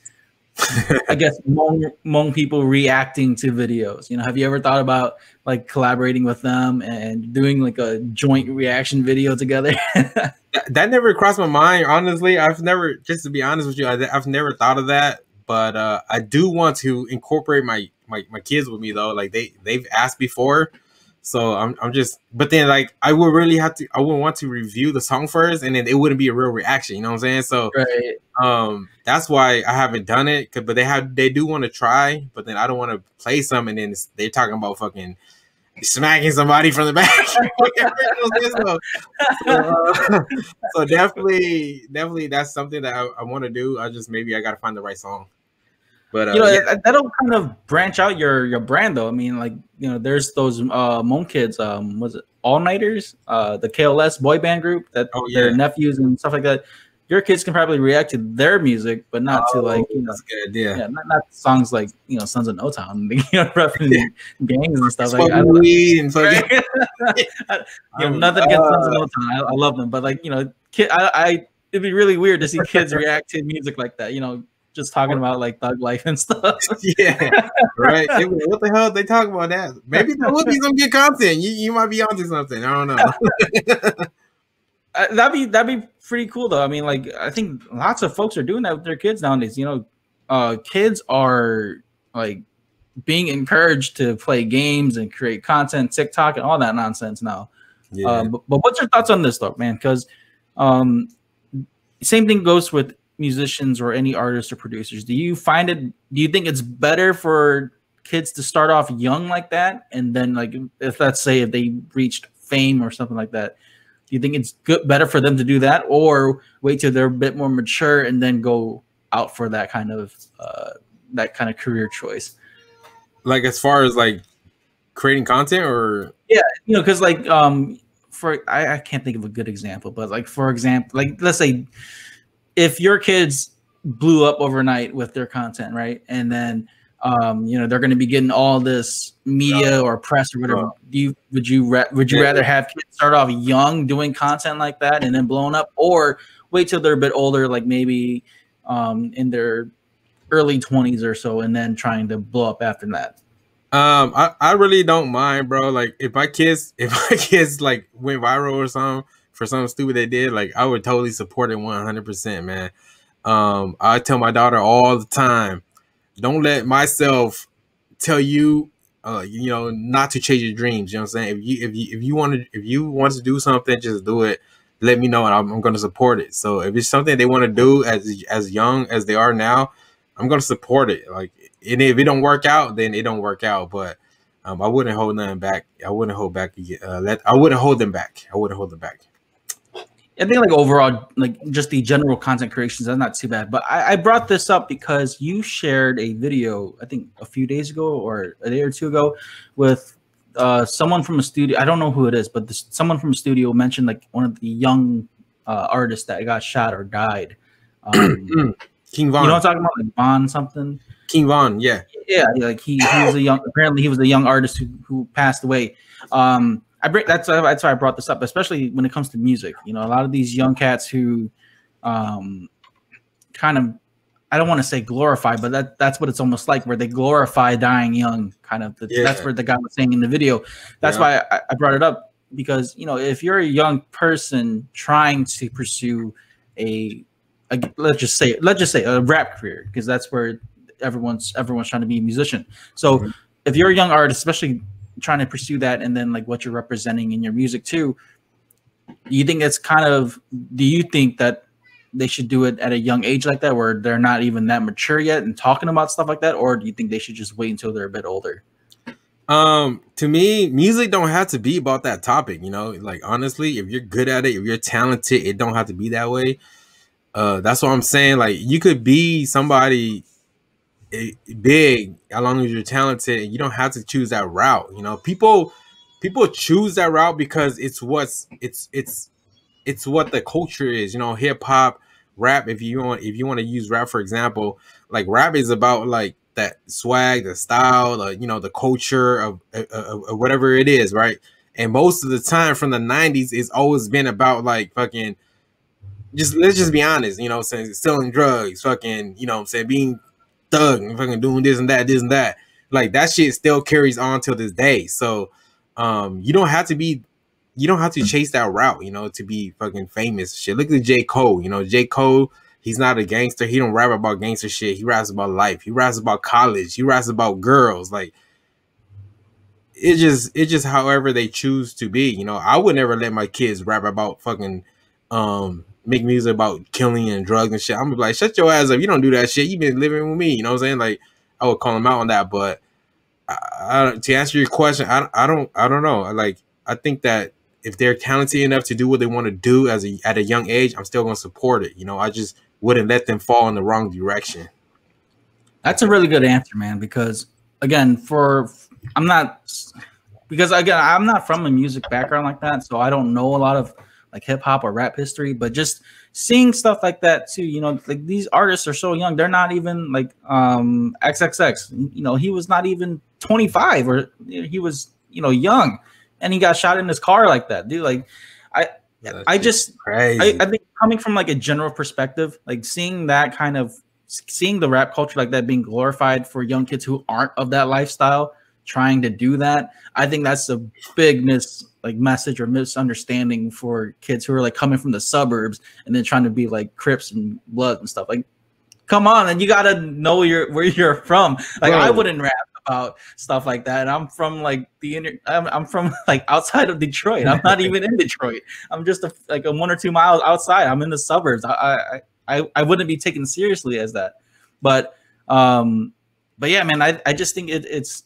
I guess, Hmong people reacting to videos. You know, have you ever thought about like collaborating with them and doing like a joint reaction video together? That never crossed my mind. Honestly, I've never, just to be honest with you, I've never thought of that. But I do want to incorporate my kids with me though. Like they've asked before. So I'm just, but then like I would want to review the song first, and then it wouldn't be a real reaction. You know what I'm saying? So that's why I haven't done it. But they do want to try, but then I don't want to play some, and then they're talking about fucking smacking somebody from the back. So definitely that's something that I want to do. I got to find the right song. But you know, that'll kind of branch out your brand though. I mean, like, you know, there's those Hmong kids, was it All Nighters, the KLS boy band group that their nephews and stuff like that. Your kids can probably react to their music, but not to like, you know, that's a good idea. Yeah, not songs like, you know, Sons of No Town, you know, referencing gangs and stuff like that. You know, nothing against Sons of No Town. I love them, but like, you know, it'd be really weird to see kids react to music like that. You know, just talking about like thug life and stuff. Yeah, right. What the hell are they talking about that? Maybe that would be some good content. You might be onto something. I don't know. that'd be pretty cool though. I mean, like I think lots of folks are doing that with their kids nowadays. Kids are like being encouraged to play games and create content, TikTok, and all that nonsense now. Yeah. But what's your thoughts on this though, man? Because same thing goes with musicians or any artists or producers. Do you think it's better for kids to start off young like that, and then like if let's say if they reached fame or something like that, do you think it's better for them to do that, or wait till they're a bit more mature and then go out for that kind of career choice? Like as far as like creating content, or yeah, because like I can't think of a good example, but like for example, like let's say if your kids blew up overnight with their content, right, and then they're going to be getting all this media or press or whatever. Would you rather have kids start off young doing content like that and then blowing up, or wait till they're a bit older, like maybe in their early 20s or so, and then trying to blow up after that? I really don't mind, bro. Like if my kids like went viral or something for something stupid they did, like I would totally support it 100%, man. I tell my daughter all the time, don't let myself tell you, not to chase your dreams. You know what I'm saying? If you want to do something, just do it. Let me know, and I'm going to support it. So if it's something they want to do as young as they are now, I'm going to support it. Like, and if it don't work out, then it don't work out. But I wouldn't hold nothing back. I wouldn't hold back. I wouldn't hold them back. I wouldn't hold them back. I think like overall, like just the general content creations, that's not too bad. But I brought this up because you shared a video, I think a few days ago or a day or two ago, with someone from a studio. I don't know who it is, but someone from a studio mentioned like one of the young artists that got shot or died. King Von. You know what I'm talking about? Like Von something? King Von, yeah. Yeah, like he was apparently he was a young artist who passed away. That's why I brought this up, especially when it comes to music. A lot of these young cats who kind of, I don't want to say glorify, but that's what it's almost like, where they glorify dying young, kind of. That's what the guy was saying in the video. That's why I brought it up, because if you're a young person trying to pursue let's just say a rap career, because that's where everyone's trying to be a musician. So if you're a young artist, especially trying to pursue that, and then like what you're representing in your music too, do you think that they should do it at a young age like that, where they're not even that mature yet and talking about stuff like that, or do you think they should just wait until they're a bit older? To me, music don't have to be about that topic. Like honestly, if you're good at it, if you're talented, it don't have to be that way. That's what I'm saying. Like you could be somebody big as long as you're talented, and you don't have to choose that route. People choose that route because it's what the culture is. Hip hop, rap. If you want to use rap for example, like rap is about like that swag, the style, the culture of whatever it is, right? And most of the time from the 90s, it's always been about like fucking, let's just be honest, saying selling drugs, fucking, being thug and fucking doing this and that. Like that shit still carries on till this day. So you don't have to chase that route, to be fucking famous. Shit. Look at J. Cole. J. Cole, he's not a gangster. He don't rap about gangster shit. He raps about life. He raps about college. He raps about girls. Like it's just however they choose to be. I would never let my kids rap about fucking make music about killing and drugs and shit. I'm gonna be like, shut your ass up. You don't do that shit. You been living with me. You know what I'm saying? Like, I would call them out on that. But to answer your question, I don't know. Like, I think that if they're talented enough to do what they want to do at a young age, I'm still gonna support it. I just wouldn't let them fall in the wrong direction. That's a really good answer, man. Because again, I'm not from a music background like that, so I don't know a lot of like hip hop or rap history, but just seeing stuff like that too, like these artists are so young. They're not even like XXX, he was not even 25, or he was, young, and he got shot in his car like that, dude. Like I think coming from like a general perspective, like seeing the rap culture like that being glorified for young kids who aren't of that lifestyle, trying to do that. I think that's a big message or misunderstanding for kids who are like coming from the suburbs and then trying to be like Crips and Blood and stuff. Like, come on, and you gotta know where you're from. Like, I wouldn't rap about stuff like that. And I'm from like I'm from like outside of Detroit. I'm not even in Detroit. I'm just like a 1 or 2 miles outside. I'm in the suburbs. I wouldn't be taken seriously as that. But yeah, man, I just think it's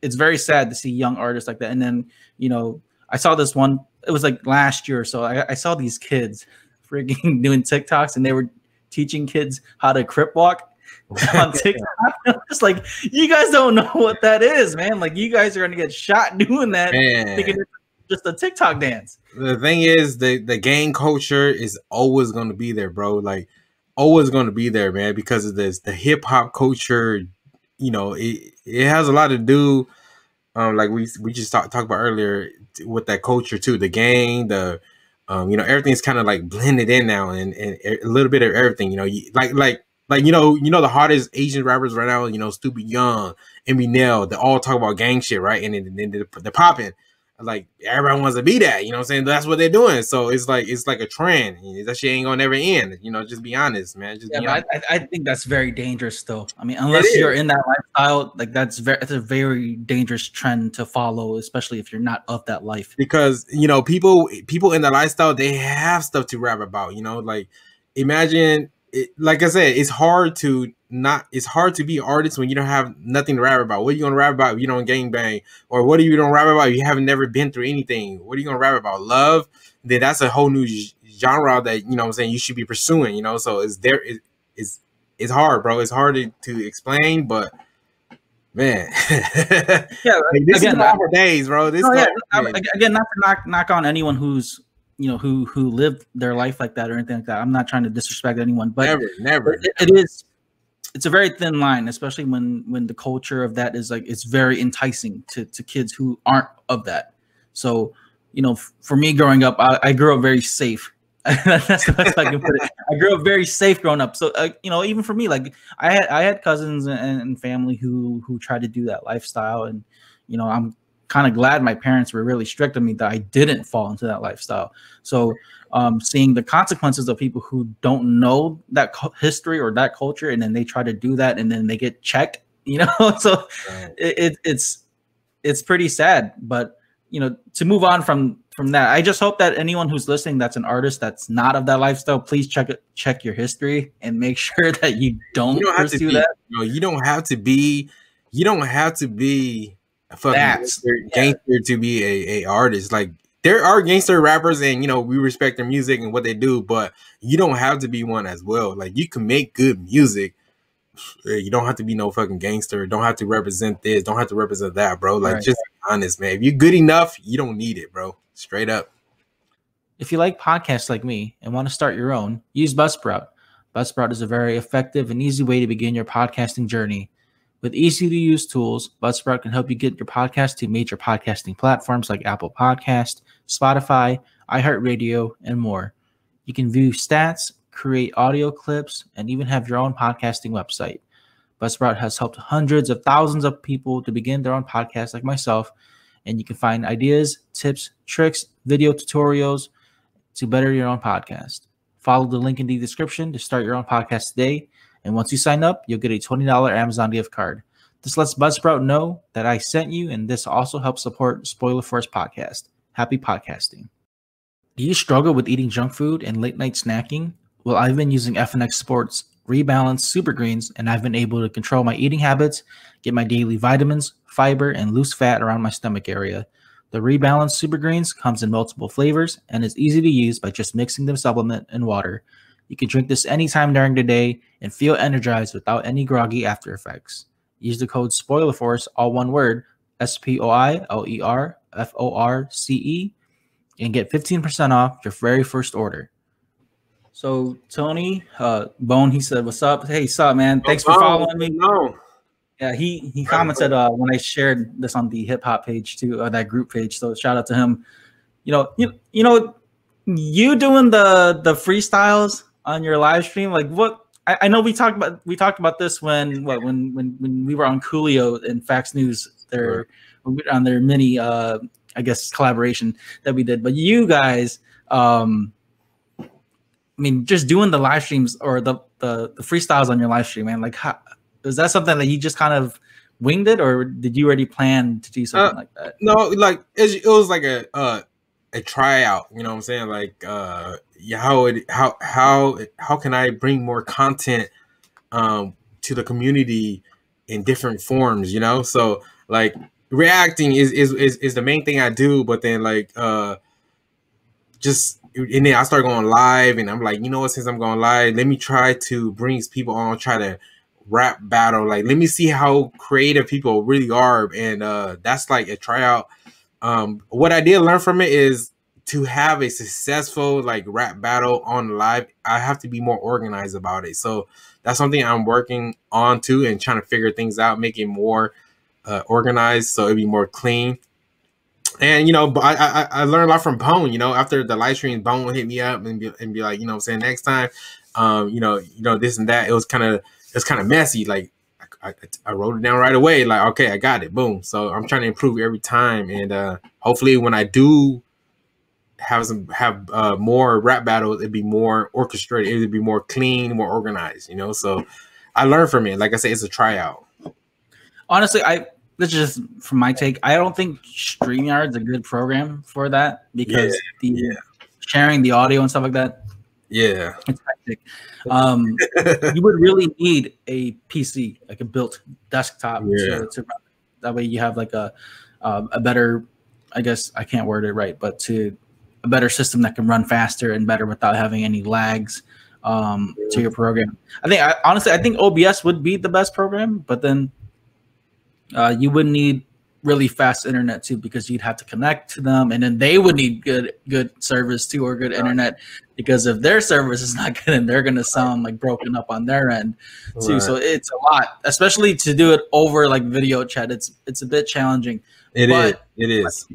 very sad to see young artists like that. And then, you know, I saw this one, it was like last year or so. I saw these kids freaking doing TikToks, and they were teaching kids how to crip walk on TikTok. I'm just like, you guys don't know what that is, man. Like, you guys are gonna get shot doing that, thinking it's just a TikTok dance. The thing is, the gang culture is always gonna be there, bro. Like, always gonna be there, man, because of this. The hip hop culture, you know, it has a lot to do, like we just talked about earlier, with that culture too. The gang, the you know, everything's kind of like blended in now, and a little bit of everything. You know, like you know the hottest Asian rappers right now, you know, Stupid Young, Eminem, they all talk about gang shit, right? And then they're popping. Like, everyone wants to be that, you know what I'm saying? That's what they're doing. So it's like a trend. That shit ain't gonna never end. You know, just be honest, man. Just be honest. I think that's very dangerous still. I mean, unless you're in that lifestyle, like it's a very dangerous trend to follow, especially if you're not of that life. Because, you know, people in that lifestyle, they have stuff to rap about, you know, like, imagine it, like I said, it's hard to be an artist when you don't have nothing to rap about. What are you gonna rap about if you don't gangbang? Or what are you gonna rap about if you haven't never been through anything? What are you gonna rap about? Love? Then that's a whole new genre that, you know what I'm saying, you should be pursuing, you know. So it's hard, bro. It's hard to explain, but man, yeah, like, this is all for days, bro. This again, not to knock on anyone who's, you know, who lived their life like that or anything like that. I'm not trying to disrespect anyone, but never. It's a very thin line, especially when the culture of that is like, it's very enticing to kids who aren't of that. So, you know, for me growing up, I grew up very safe. That's the best I can put it. I grew up very safe growing up. So, you know, even for me, like I had cousins and family who tried to do that lifestyle, and, you know, I'm kind of glad my parents were really strict on me that I didn't fall into that lifestyle. So seeing the consequences of people who don't know that history or that culture, and then they try to do that, and then they get checked, you know. So it's pretty sad. But, you know, to move on from that, I just hope that anyone who's listening that's an artist that's not of that lifestyle, please check your history and make sure that you don't pursue that. You know, you don't have to be a fucking gangster to be a artist. Like, there are gangster rappers, and, you know, we respect their music and what they do, but you don't have to be one as well. Like, you can make good music. You don't have to be no fucking gangster. Don't have to represent this. Don't have to represent that, bro. Like, just be honest, man. If you're good enough, you don't need it, bro. Straight up. If you like podcasts like me and want to start your own, use Buzzsprout. Buzzsprout is a very effective and easy way to begin your podcasting journey. With easy-to-use tools, Buzzsprout can help you get your podcast to major podcasting platforms like Apple Podcast, Spotify, iHeartRadio, and more. You can view stats, create audio clips, and even have your own podcasting website. Buzzsprout has helped hundreds of thousands of people to begin their own podcasts like myself, and you can find ideas, tips, tricks, video tutorials to better your own podcast. Follow the link in the description to start your own podcast today. And once you sign up, you'll get a $20 Amazon gift card. This lets Buzzsprout know that I sent you, and this also helps support Spoiler Force Podcast. Happy podcasting. Do you struggle with eating junk food and late night snacking? Well, I've been using FNX Sports Rebalance Super Greens, and I've been able to control my eating habits, get my daily vitamins, fiber, and loose fat around my stomach area. The Rebalance Super Greens comes in multiple flavors and is easy to use by just mixing the supplement in water. You can drink this anytime during the day and feel energized without any groggy after effects. Use the code SPOILERFORCE, all one word, SPOILERFORCE, and get 15% off your very first order. So Tony, Bone, he said, "What's up? Hey, what's up, man? Thanks for following me." Yeah, he commented when I shared this on the hip hop page too, that group page. So shout out to him. You know, you doing the freestyles on your live stream, like what? I know we talked about this when we were on Coolio and Fax News their on their mini I guess collaboration that we did. But you guys, I mean, just doing the live streams or the freestyles on your live stream, man. Like, how, is that something that you just kind of winged it, or did you already plan to do something like that? No, like it was like a tryout. You know what I'm saying? Like, yeah, how can I bring more content to the community in different forms? You know, so like reacting is the main thing I do, but then like just. And then I start going live, and I'm like, you know what? Since I'm going live, let me try to bring people on, try to rap battle. Like, let me see how creative people really are, and that's like a tryout. What I did learn from it is to have a successful like rap battle on live, I have to be more organized about it. So that's something I'm working on too, and trying to figure things out, make it more organized, so it'd be more clean. And, you know, I learned a lot from Bone, you know, after the live stream, Bone would hit me up and be like, you know what I'm saying, next time, you know, this and that. It was kind of messy. Like I wrote it down right away. Like, okay, I got it. Boom. So I'm trying to improve every time. And hopefully when I do have more rap battles, it'd be more orchestrated. It'd be more clean, more organized, you know? So I learned from it. Like I said, it's a tryout. Honestly, this is just from my take. I don't think StreamYard's a good program for that because sharing the audio and stuff like that. Yeah, it's hectic. You would really need a PC, like a built desktop. To that way you have like a better, I guess I can't word it right, but a better system that can run faster and better without having any lags to your program. I think OBS would be the best program, but then you would need really fast internet too, because you'd have to connect to them, and then they would need good service too, or good internet, because if their service is not good, and they're gonna sound like broken up on their end too. Right. So it's a lot, especially to do it over like video chat. It's a bit challenging. It is.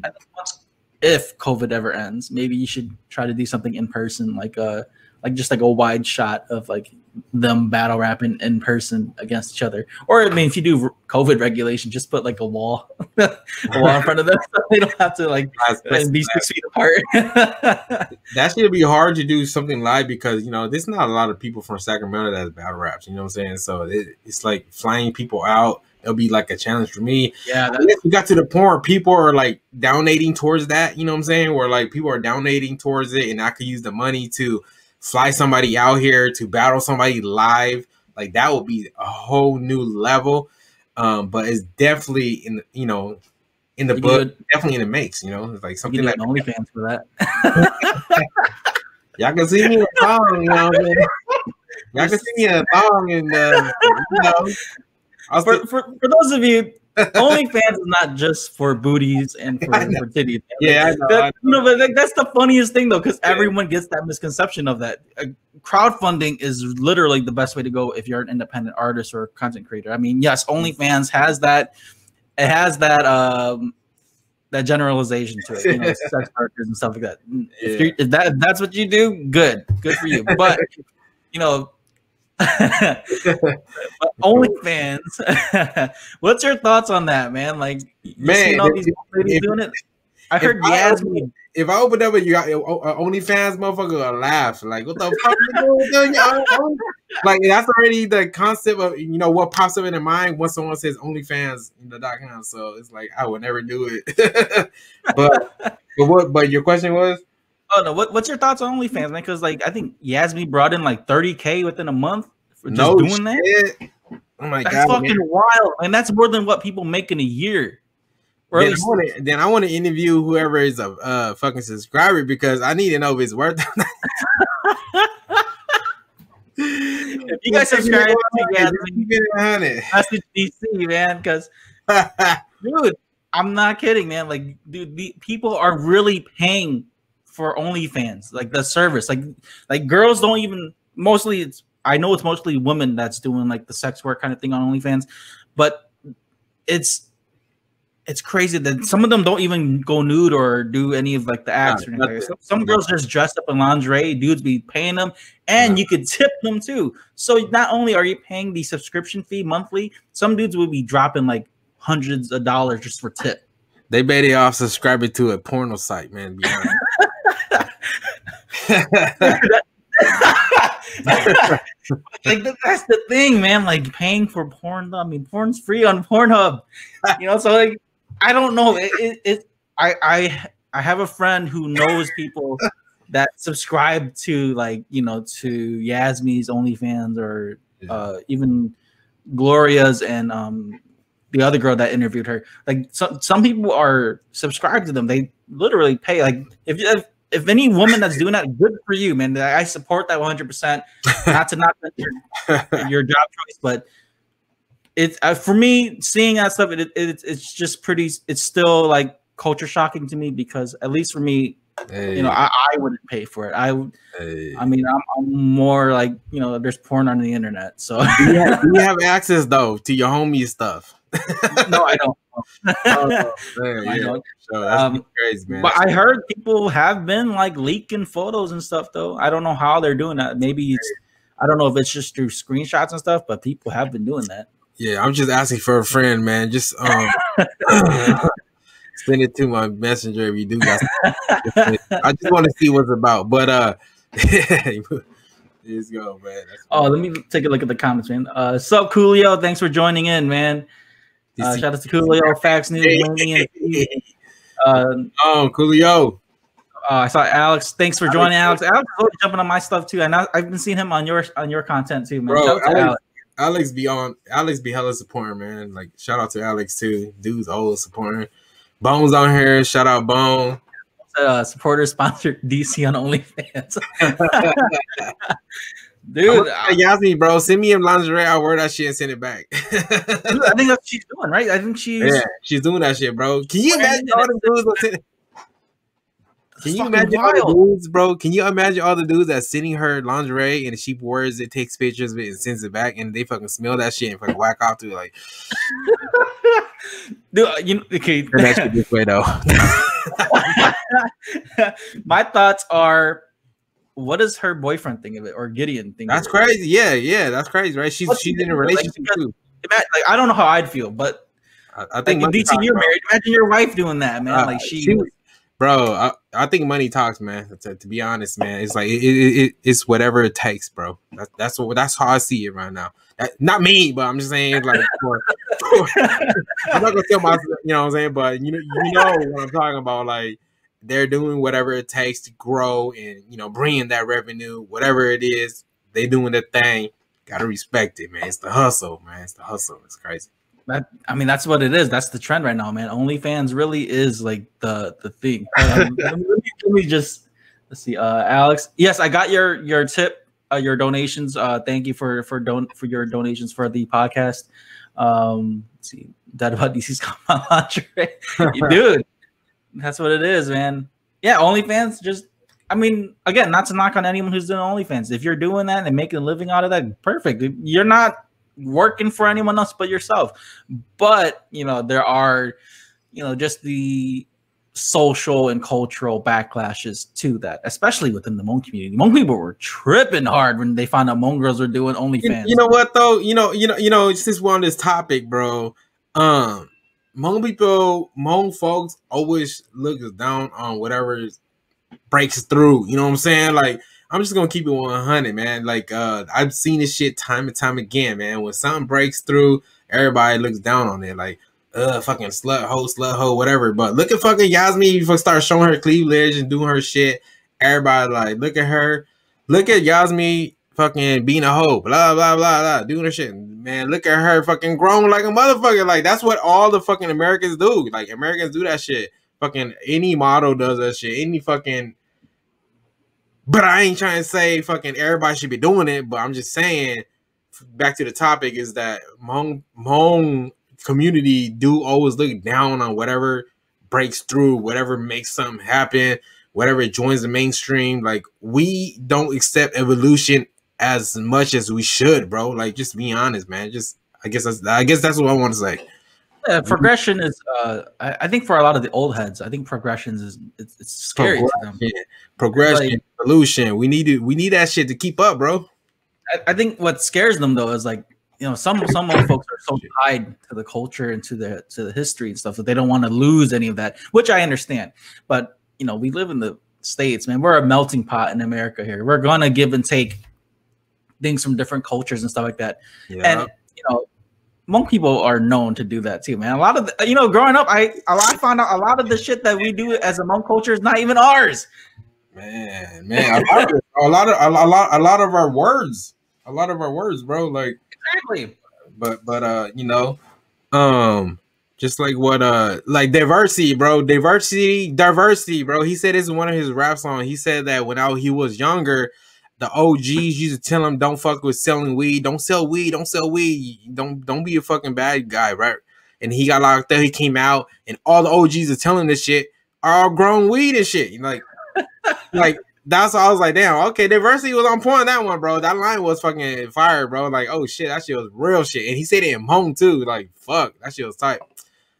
If COVID ever ends, maybe you should try to do something in person, like just like a wide shot of like them battle rapping in person against each other. Or I mean, if you do COVID regulation, just put like a wall in front of them, so they don't have to like be 6 feet apart. That should be hard to do something live, because you know there's not a lot of people from Sacramento that's battle raps. You know what I'm saying? So it's like flying people out. It'll be like a challenge for me. Yeah, we got to the point where people are like donating towards that. You know what I'm saying? Where like people are donating towards it, and I could use the money to fly somebody out here to battle somebody live. Like that would be a whole new level. But it's definitely in the book, definitely in the makes. You know, it's like something like OnlyFans for that. Y'all can see me in a thong, you know what I mean? Y'all can see me in a thong, and you know. For those of you, OnlyFans is not just for booties and for titties. Yeah, I know. But like, that's the funniest thing though, because everyone gets that misconception of that. Crowdfunding is literally the best way to go if you're an independent artist or content creator. I mean, yes, OnlyFans has that. It has that that generalization to it, you know, sex workers and stuff like that. Yeah. If that's what you do, good for you. But you know. OnlyFans, what's your thoughts on that, man? Like, man, all these ladies doing it. I heard Yasmin. If I open up a OnlyFans, motherfucker will laugh. Like, what the fuck you doing? Like, that's already the concept of, you know, what pops up in their mind when someone says OnlyFans in the .com. So it's like, I would never do it. but your question was? Oh no! What's your thoughts on OnlyFans, man? Because like I think Yasmin brought in like 30K within a month for just doing that. Oh my god, that's fucking wild, and that's more than what people make in a year. Or then I want to interview whoever is a fucking subscriber, because I need to know if it's worth it. If you guys subscribe to Yasmin, message DC, man, because dude, I'm not kidding, man. Like, dude, the people are really paying for OnlyFans, like the service, like girls don't even, mostly I know it's mostly women that's doing like the sex work kind of thing on OnlyFans, but it's crazy that some of them don't even go nude or do any of like the acts or anything. Some girls just dressed up in lingerie, dudes be paying them, and you could tip them too. So not only are you paying the subscription fee monthly, some dudes will be dropping like hundreds of dollars just for tip. They better off subscribing to a porno site, man. To be honest. Like that's the thing, man. Like paying for porn. I mean, porn's free on Pornhub. You know, so like I don't know. I have a friend who knows people that subscribe to like, you know, to Yasmi's OnlyFans or even Gloria's and the other girl that interviewed her. Like some people are subscribed to them. They literally pay. Like if any woman that's doing that, good for you, man. I support that 100%. Not to knock your job choice, but it's for me seeing that stuff. It's just pretty. It's still like culture shocking to me because at least for me, you know, I wouldn't pay for it. I mean, I'm more like, you know, there's porn on the internet. So do you have access though to your homie stuff? No, I don't. I don't. So that's crazy, man. But I heard people have been like leaking photos and stuff though. I don't know how they're doing that. Maybe it's, I don't know if it's just through screenshots and stuff, but people have been doing that. Yeah, I'm just asking for a friend, man. Just send it to my messenger if you do that. I just want to see what's about. But let's go, man. Let me take a look at the comments, man. Sup, Coolio? Thanks for joining in, man. Shout out to Coolio, Facts News, Coolio. I saw Alex. Thanks for joining, Alex. Alex is always jumping on my stuff too, and I've been seeing him on your content too, man. Bro, Alex be hella supporting, man. Like shout out to Alex too. Dude's always supporting. Bones on here. Shout out Bone. Supporter sponsored DC on OnlyFans. Dude, Yasmin, bro, send me a lingerie. I'll wear that shit and send it back. I think that's what she's doing, right? I think she's doing that shit, bro. Can you imagine all the dudes? Can you imagine all the dudes, bro? Can you imagine all the dudes that's sending her lingerie and she wears it, takes pictures of it, and sends it back, and they fucking smell that shit and fucking whack off to it, like, dude, you know, okay. That shit this way though. My thoughts are, what does her boyfriend think of it, or Gideon think? That's crazy. Yeah, that's crazy, right? She's in a relationship too. Like, I don't know how I'd feel, but I think like, DC, you're married. Imagine your wife doing that, man. Like bro, I think money talks, man. To be honest, man, it's like it's whatever it takes, bro. That's how I see it right now. Not me, but I'm just saying, like, I'm not gonna tell myself, you know what I'm saying, but you know what I'm talking about. Like, they're doing whatever it takes to grow and, you know, bring in that revenue, whatever it is. They doing their thing. Gotta respect it, man. It's the hustle, man. It's the hustle. It's crazy. I mean, that's what it is. That's the trend right now, man. OnlyFans really is like the thing. Let me just let's see. Alex, yes, I got your tip, your donations. Thank you for your donations for the podcast. Let's see, that about DC's lingerie, dude. That's what it is, man. Yeah, OnlyFans. Just, I mean, again, not to knock on anyone who's doing OnlyFans. If you're doing that and making a living out of that, perfect. You're not working for anyone else but yourself. But, you know, there are, you know, just the social and cultural backlashes to that, especially within the Hmong community. Hmong people were tripping hard when they found out Hmong girls were doing OnlyFans. You know what though? You know, just on this topic, bro. Hmong folks always look down on whatever breaks through. You know what I'm saying? Like, I'm just gonna keep it 100, man. Like, I've seen this shit time and time again, man. When something breaks through, everybody looks down on it. Like, fucking slut hoe, whatever. But look at fucking Yasmin. You start showing her cleavage and doing her shit. Everybody like, look at her. Look at Yasmin fucking being a hoe. Blah, blah, blah, blah. Doing her shit. Man, look at her fucking grown like a motherfucker. Like, that's what all the fucking Americans do. Like, Americans do that shit. Fucking any model does that shit. Any fucking... But I ain't trying to say fucking everybody should be doing it. But I'm just saying, back to the topic, is that Hmong community do always look down on whatever breaks through, whatever makes something happen, whatever joins the mainstream. Like, we don't accept evolution as much as we should, bro. Like, just be honest, man. Just I guess that's what I want to say. Progression is I think for a lot of the old heads, I think progression is it's scary to them. Progression, like, evolution. We need that shit to keep up, bro. I think what scares them though is like you know, some Hmong folks are so tied to the culture and to the history and stuff that they don't want to lose any of that, which I understand. But you know, we live in the States, man. We're a melting pot in America here. We're gonna give and take things from different cultures and stuff like that. Yeah. And you know, Hmong people are known to do that too, man. A lot of you know, growing up, I found out a lot of the shit that we do as a Hmong culture is not even ours. Man, a lot of our words, bro. Like exactly. But you know, just like what like diversity, bro. Diversity, bro. He said this is one of his rap songs. He said that when he was younger, the OGs used to tell him, "Don't fuck with selling weed. Don't sell weed. Don't sell weed. Don't be a fucking bad guy," right? And he got locked up. He came out, and all the OGs are telling this shit are all grown weed and shit. Like that's why I was like, damn, okay, diversity was on point on that one, bro. That line was fucking fire, bro. Like, oh shit, that shit was real shit. And he said it in Hmong too. Like, fuck, that shit was tight.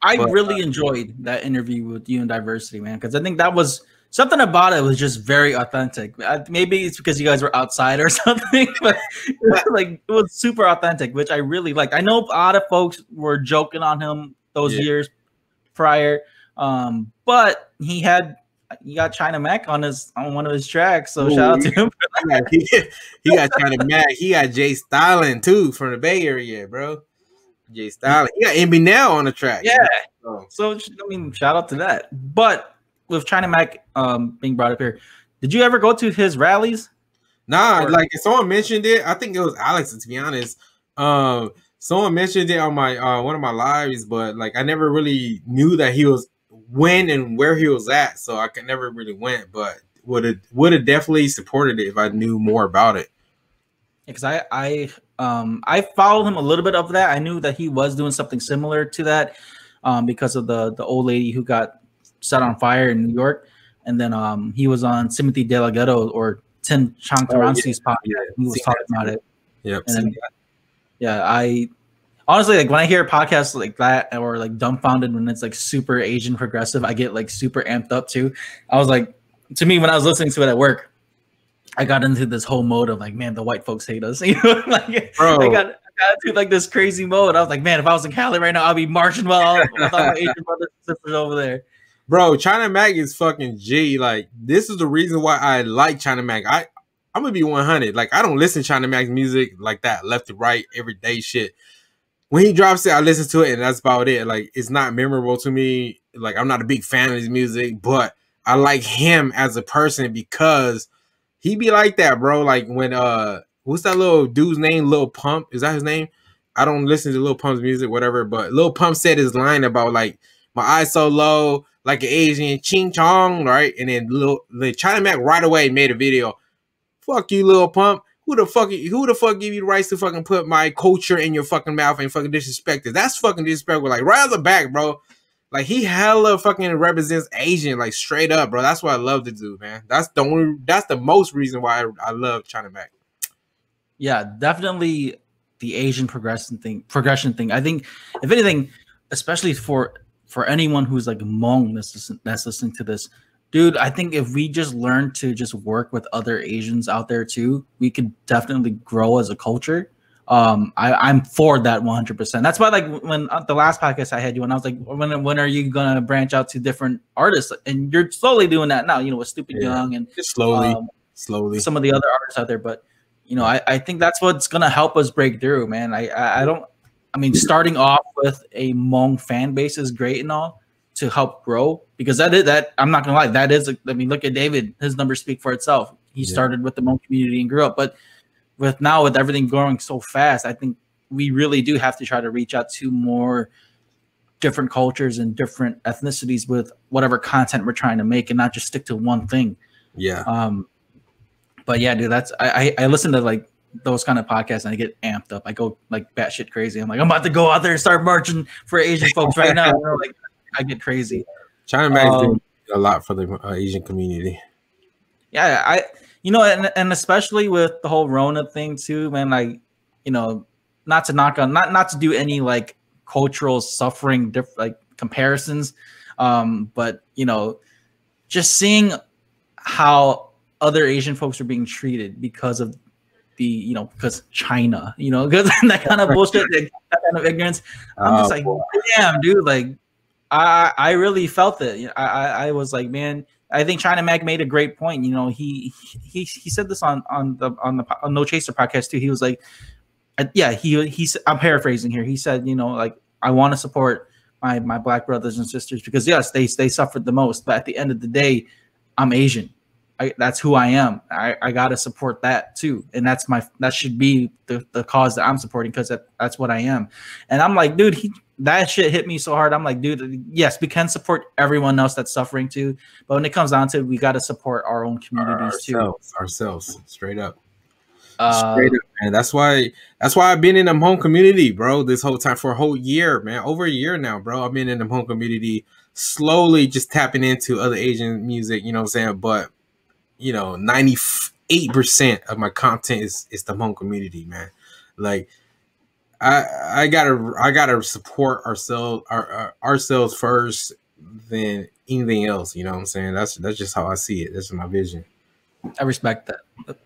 I really enjoyed that interview with you and Diversity, man, because I think that was something about it was just very authentic. Maybe it's because you guys were outside or something, but it was super authentic, which I really liked. I know a lot of folks were joking on him those years prior, but he got China Mac on one of his tracks, so shout out to him. He got China Mac. He got Jay Stalin too from the Bay Area, bro. Jay Stalin. He got Eminem on the track. Yeah. So I mean, shout out to that. But with China Mac being brought up here, did you ever go to his rallies? Nah, like if someone mentioned it, I think it was Alex, to be honest. Someone mentioned it on my one of my lives, but like I never really knew that he was when and where he was at, so I could never really went, but would have definitely supported it if I knew more about it. Because I followed him a little bit of that. I knew that he was doing something similar to that because of the old lady who got set on fire in New York, and then he was on Timothy De La Ghetto or Tim Chang Taransi's podcast. He was talking about it. Yep. And then, I honestly, like when I hear a podcast like that or like Dumbfounded when it's like super Asian progressive, I get like super amped up too. I was like, to me, when I was listening to it at work, I got into this whole mode of like, man, the white folks hate us. You know, like bro. I got into like this crazy mode. I was like, man, if I was in Cali right now, I'd be marching with all my Asian brothers and sisters over there. Bro, China Mac is fucking G. Like, this is the reason why I like China Mac. I'm gonna be 100. Like, I don't listen to China Mac's music like that, left to right, everyday shit. When he drops it, I listen to it, and that's about it. Like, it's not memorable to me. Like, I'm not a big fan of his music, but I like him as a person because he be like that, bro. Like, when, what's that little dude's name? Lil Pump? Is that his name? I don't listen to Lil Pump's music, whatever, but Lil Pump said his line about, like, my eyes so low, like an Asian ching chong, right? And then the China Mac right away made a video. Fuck you, Lil Pump. Who the fuck give you the rights to fucking put my culture in your fucking mouth and fucking disrespect it? That's fucking disrespectful. Like right out the back, bro. Like he hella fucking represents Asian, like straight up, bro. That's what I love to do, man. That's the most reason why I love China Mac. Yeah, definitely the Asian progression thing. I think if anything, especially for anyone who's like Hmong that's listening to this, dude, I think if we just learn to just work with other Asians out there too, we could definitely grow as a culture. I'm for that 100%. That's why, like, when the last podcast I had you on, I was like, when are you gonna branch out to different artists? And you're slowly doing that now, you know, with Stupid Young and just slowly some of the other artists out there. But you know, I think that's what's gonna help us break through, man. I mean, starting off with a Hmong fan base is great and all to help grow, because that I'm not gonna lie, that is I mean, look at David, his numbers speak for itself. He started with the Hmong community and grew up, but with everything growing so fast, I think we really do have to try to reach out to more different cultures and different ethnicities with whatever content we're trying to make, and not just stick to one thing. Yeah. But yeah, dude, that's I listen to like those kind of podcasts and I get amped up. I go like batshit crazy. I'm like, I'm about to go out there and start marching for Asian folks right now. You know, like I get crazy. China Mac's doing a lot for the Asian community. Yeah, you know, and especially with the whole Rona thing too, man. Like, you know, not to knock on, not to do any like cultural suffering, like comparisons, but you know, just seeing how other Asian folks are being treated because of because China, because that kind of bullshit, that kind of ignorance. I'm just like, damn, dude, like I really felt it. I was like, man, I think China Mac made a great point. He said this on the No Chaser podcast too. He was like, I'm paraphrasing here. He said, like, I want to support my black brothers and sisters because yes, they suffered the most, but at the end of the day, I'm Asian. That's who I am. I gotta support that too, and that should be the cause that I'm supporting because that's what I am. And I'm like, dude, that shit hit me so hard. I'm like, dude, yes, we can support everyone else that's suffering too, but when it comes down to it, we got to support our own communities ourselves, straight up. Straight up, man. That's why I've been in the Hmong community, bro, this whole time for a whole year, man. Over a year now, bro. I've been in the Hmong community, slowly just tapping into other Asian music, you know what I'm saying? But 98% of my content is the Hmong community, man. Like I gotta support ourselves first than anything else, you know what I'm saying? That's just how I see it. That's my vision. I respect that.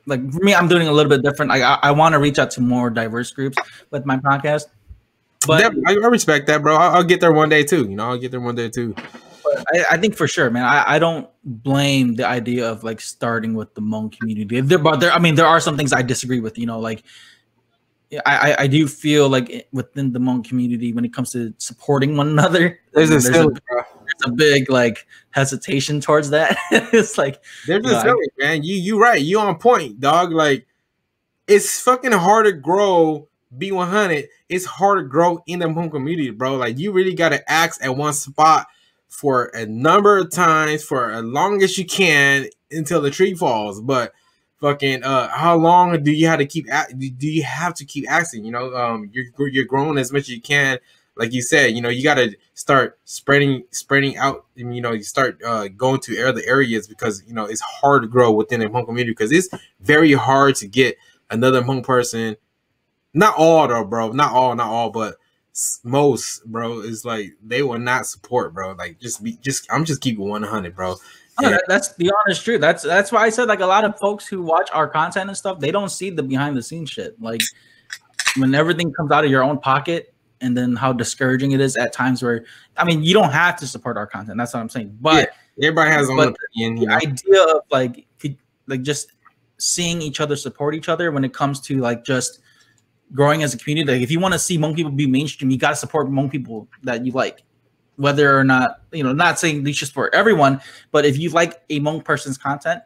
Like for me, I'm doing a little bit different. I want to reach out to more diverse groups with my podcast. But I respect that, bro. I'll get there one day too. I'll get there one day too. But I think for sure, man. I don't blame the idea of like starting with the Hmong community. There are some things I disagree with. Like I do feel like within the Hmong community, when it comes to supporting one another, there's a big like hesitation towards that. It's like they're just silly, man. You right. You on point, dog. Like it's fucking hard to grow. B100. It's hard to grow in the Hmong community, bro. Like you really gotta ask at one spot for a number of times for as long as you can until the tree falls. But fucking how long do you have to keep asking? You're growing as much as you can. Like you said, you got to start spreading out, and, you start going to other areas because, it's hard to grow within the Hmong community because it's very hard to get another Hmong person. Not all though, bro. Not all, but most, bro. Is like they will not support, bro. Like I'm just keeping 100, bro. No, that's the honest truth. That's why I said like a lot of folks who watch our content and stuff, they don't see the behind the scenes shit. Like when everything comes out of your own pocket. And then how discouraging it is at times where, you don't have to support our content. That's what I'm saying. But yeah, everybody has their own opinion. The idea of like just seeing each other support each other when it comes to like just growing as a community. Like if you want to see Hmong people be mainstream, you got to support Hmong people that you like, whether or not, not saying these just for everyone, but if you like a Hmong person's content,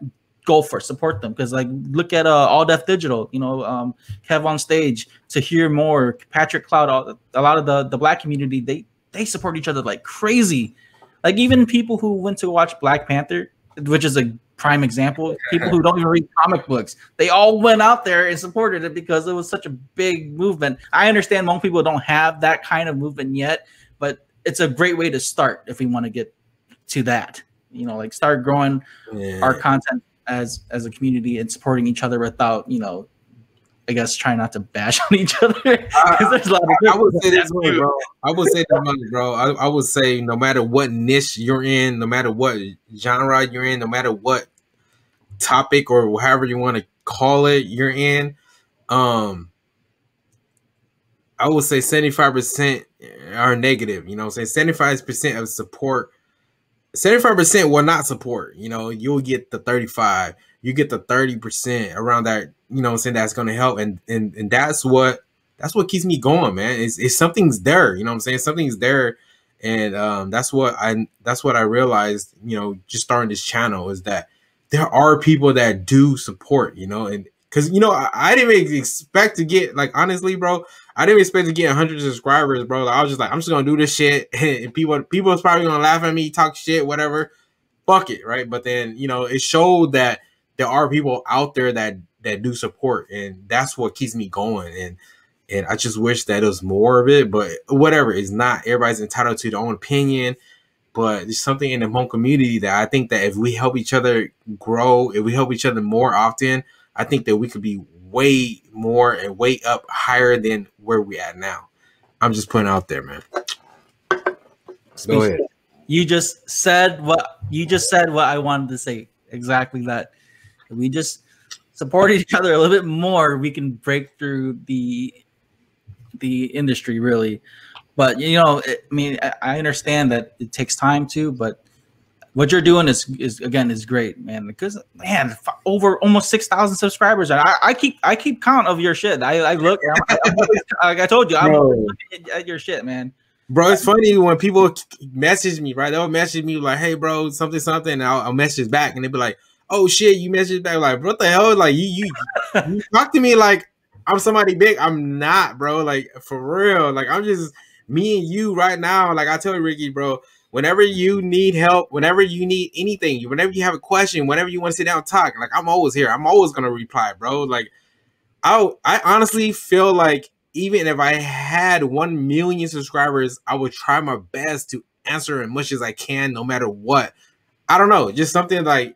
go for it, support them. Because like look at All Deaf Digital, Kev on Stage, To Hear More, Patrick Cloud, a lot of the black community, they support each other like crazy. Like even people who went to watch Black Panther, which is a prime example, people who don't even read comic books, they all went out there and supported it because it was such a big movement. I understand Hmong people don't have that kind of movement yet, but it's a great way to start if we want to get to that. Like start growing our content as a community and supporting each other without, I guess trying not to bash on each other. There's a lot of I would say this way, bro. I would say no matter what niche you're in, no matter what genre you're in, no matter what topic or however you want to call it you're in, I would say 75% are negative. 75% of support. 75% will not support. You'll get the 35. You get the 30% around that. That's going to help, and that's what keeps me going, man. Is something's there. Something's there, and that's what I realized. Just starting this channel is that there are people that do support. And because I didn't even expect to get, like, honestly, bro, I didn't expect to get 100 subscribers, bro. Like, I was just like, I'm just gonna do this shit, and people's probably gonna laugh at me, talk shit, whatever. Fuck it, right? But then it showed that there are people out there that do support, and that's what keeps me going. And I just wish that it was more of it, but whatever. It's not. Everybody's entitled to their own opinion, but there's something in the Hmong community that I think that if we help each other grow, if we help each other more often, I think that we could be way more and way up higher than where we at now. I'm just putting out there, man. Go ahead. You just said what I wanted to say. Exactly that. We just support each other a little bit more, we can break through the industry really. But I mean, I understand that it takes time too, but what you're doing is great, man. Because man, over almost 6,000 subscribers, and I keep count of your shit. I look, like I told you, I'm looking at your shit, man. Bro, it's funny when people message me, right? They'll message me like, "Hey, bro, something," and I'll message back, and they'll be like, "Oh shit, you messaged back." Like, what the hell? Like, you talk to me like I'm somebody big. I'm not, bro. Like, for real. Like, I'm just me and you right now. Like I tell you, Ricky, bro. Whenever you need help, whenever you need anything, whenever you have a question, whenever you want to sit down and talk, like I'm always here. I'm always gonna reply, bro. Like I honestly feel like even if I had 1 million subscribers, I would try my best to answer as much as I can, no matter what. I don't know, just something that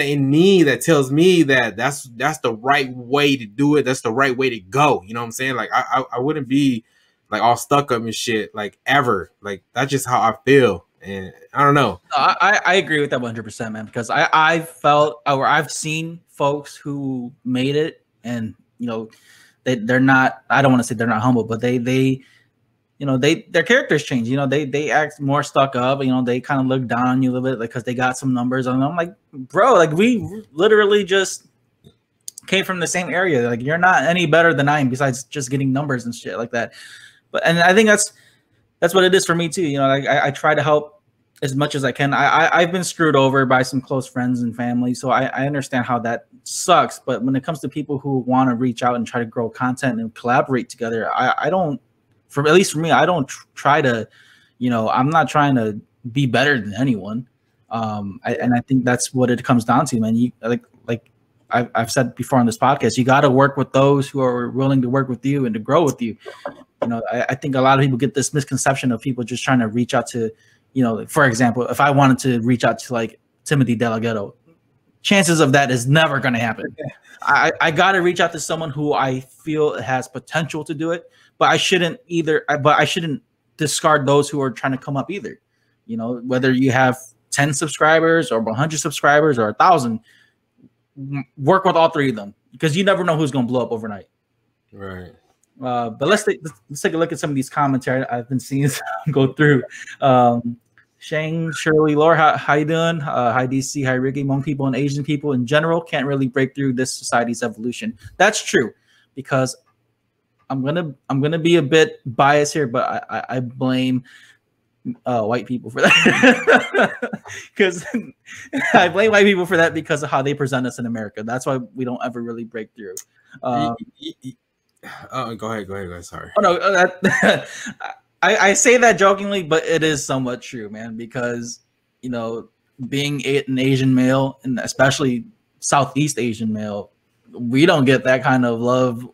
in me that tells me that that's the right way to do it. That's the right way to go. You know what I'm saying? Like I wouldn't be like all stuck up and shit, like ever. Like that's just how I feel, and I don't know. I agree with that 100%, man. Because I felt, or I've seen folks who made it, and they're not. I don't want to say they're not humble, but they their characters change. They act more stuck up. They kind of look down on you a little bit because they got some numbers on them. I'm like, bro, like we literally just came from the same area. Like you're not any better than I am, besides just getting numbers and shit like that. And I think that's what it is for me too. I try to help as much as I can. I've been screwed over by some close friends and family, so I understand how that sucks. But when it comes to people who want to reach out and try to grow content and collaborate together, I don't. At least for me, I don't try to. I'm not trying to be better than anyone. And I think that's what it comes down to, man. You like I've said before on this podcast, you got to work with those who are willing to work with you and to grow with you. I think a lot of people get this misconception of people just trying to reach out to, for example, if I wanted to reach out to like Timothy Delgado, chances of that is never going to happen. I got to reach out to someone who I feel has potential to do it, but I shouldn't discard those who are trying to come up either. Whether you have 10 subscribers or 100 subscribers or 1,000, work with all three of them, because you never know who's going to blow up overnight. Right. But let's take a look at some of these commentary I've been seeing go through. Shane, Shirley, Laura, how you doing? Hi DC, hi Ricky. Hmong people and Asian people in general can't really break through this society's evolution. That's true, because I'm gonna be a bit biased here, but I blame white people for that. Because I blame white people for that because of how they present us in America. That's why we don't ever really break through. Go ahead. Sorry. Oh no, I say that jokingly, but it is somewhat true, man. Because being an Asian male, and especially Southeast Asian male, we don't get that kind of love,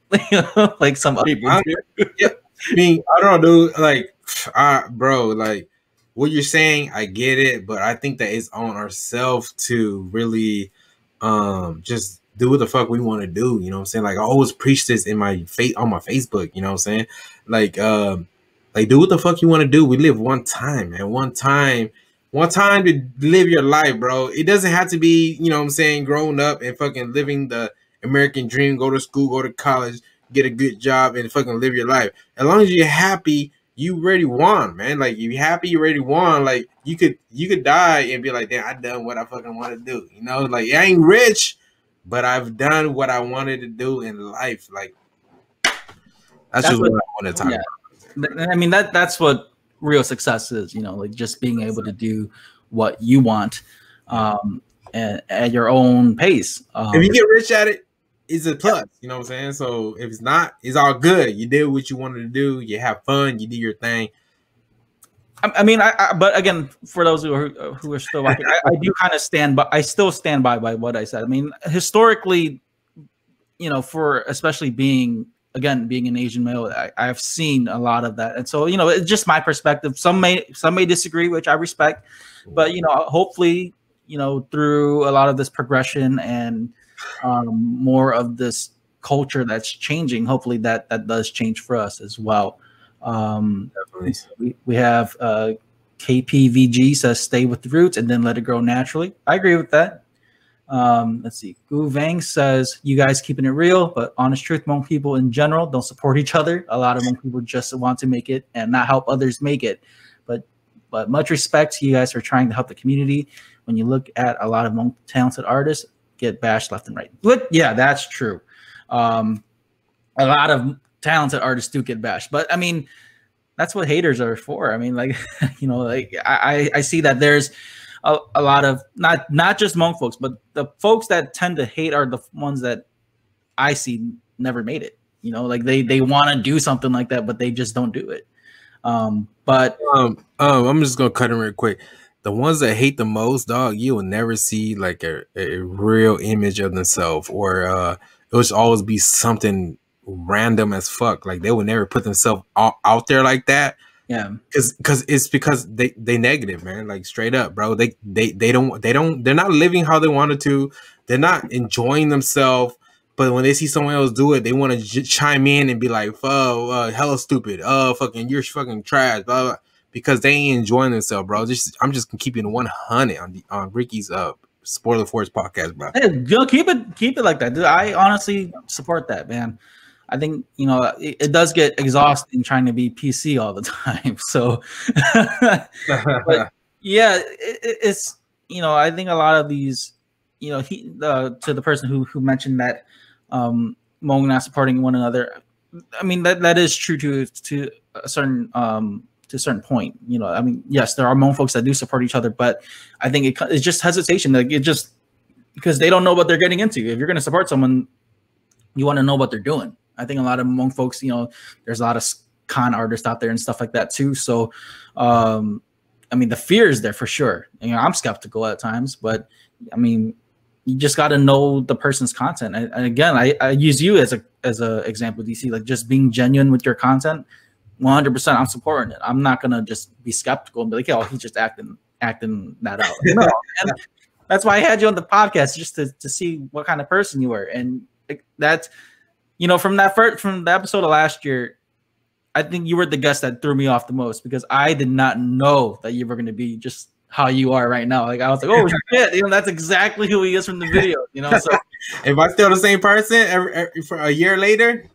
like some other people do. Yeah, I mean, I don't know, dude. Like, bro, like what you're saying, I get it, but I think that it's on ourselves to really, just do what the fuck we want to do. You know what I'm saying? Like I always preach this in my on my Facebook. You know what I'm saying? Like do what the fuck you want to do. We live one time, man. One time to live your life, bro. It doesn't have to be, what I'm saying, growing up and fucking living the American dream, go to school, go to college, get a good job, and fucking live your life. As long as you're happy, you already won, man. Like if you're happy, you already won. Like you could die and be like, damn, I done what I fucking want to do. Like I ain't rich, but I've done what I wanted to do in life. Like that's just what I want to talk about. I mean, that's what real success is, like just being able to do what you want at your own pace. If you get rich at it, it's a plus, you know what I'm saying? So if it's not, it's all good. You did what you wanted to do. You have fun. You do your thing. I mean, but again, for those who are still watching, I do kind of stand, but I still stand by what I said. I mean, historically, for especially being an Asian male, I've seen a lot of that, and so it's just my perspective. Some may disagree, which I respect, but hopefully, through a lot of this progression and more of this culture that's changing, hopefully that does change for us as well. We have KPVG says stay with the roots and then let it grow naturally. I agree with that. Let's see. Gu Vang says, you guys keeping it real, but honest truth, Hmong people in general don't support each other. A lot of Hmong people just want to make it and not help others make it. But much respect to you guys for trying to help the community. When you look at a lot of Hmong talented artists get bashed left and right. But yeah, that's true. A lot of talented artists do get bashed. But I mean, that's what haters are for. I mean, like, you know, like I see that there's a lot of not just Hmong folks, but the folks that tend to hate are the ones that I see never made it. You know, like they want to do something like that, but they just don't do it. I'm just gonna cut in real quick. The ones that hate the most, dog, you will never see like a real image of themselves, or it will always be something random as fuck. Like they would never put themselves out there like that. Yeah, because they negative, man. Like straight up, bro. They're not living how they wanted to. They're not enjoying themselves. But when they see someone else do it, they want to chime in and be like, "Oh, hella stupid. Oh, fucking, you're fucking trash." Blah, blah, because they ain't enjoying themselves, bro. I'm just keeping 100 on Ricky's Spoiler Force podcast, bro. Hey, yo, keep it like that, dude. I honestly support that, man. I think, you know, it does get exhausting trying to be PC all the time. So, but yeah, it's, you know, I think a lot of these, you know, to the person who mentioned that Hmong not supporting one another. I mean, that is true to a certain point. You know, I mean, yes, there are Hmong folks that do support each other, but I think it's just hesitation. Like it just because they don't know what they're getting into. If you're going to support someone, you want to know what they're doing. I think a lot of Hmong folks, you know, there's a lot of con artists out there and stuff like that too. So, I mean, the fear is there for sure. You know, I'm skeptical at times, but I mean, you just got to know the person's content. And again, I use you as a example, DC, like just being genuine with your content. 100%, I'm supporting it. I'm not gonna just be skeptical and be like, "Oh, he's just acting that out." No, and that's why I had you on the podcast, just to see what kind of person you were. And that's, you know, from the episode of last year, I think you were the guest that threw me off the most because I did not know that you were going to be just how you are right now. Like I was like, oh shit, you know, that's exactly who he is from the video. You know, so if I still the same person for a year later,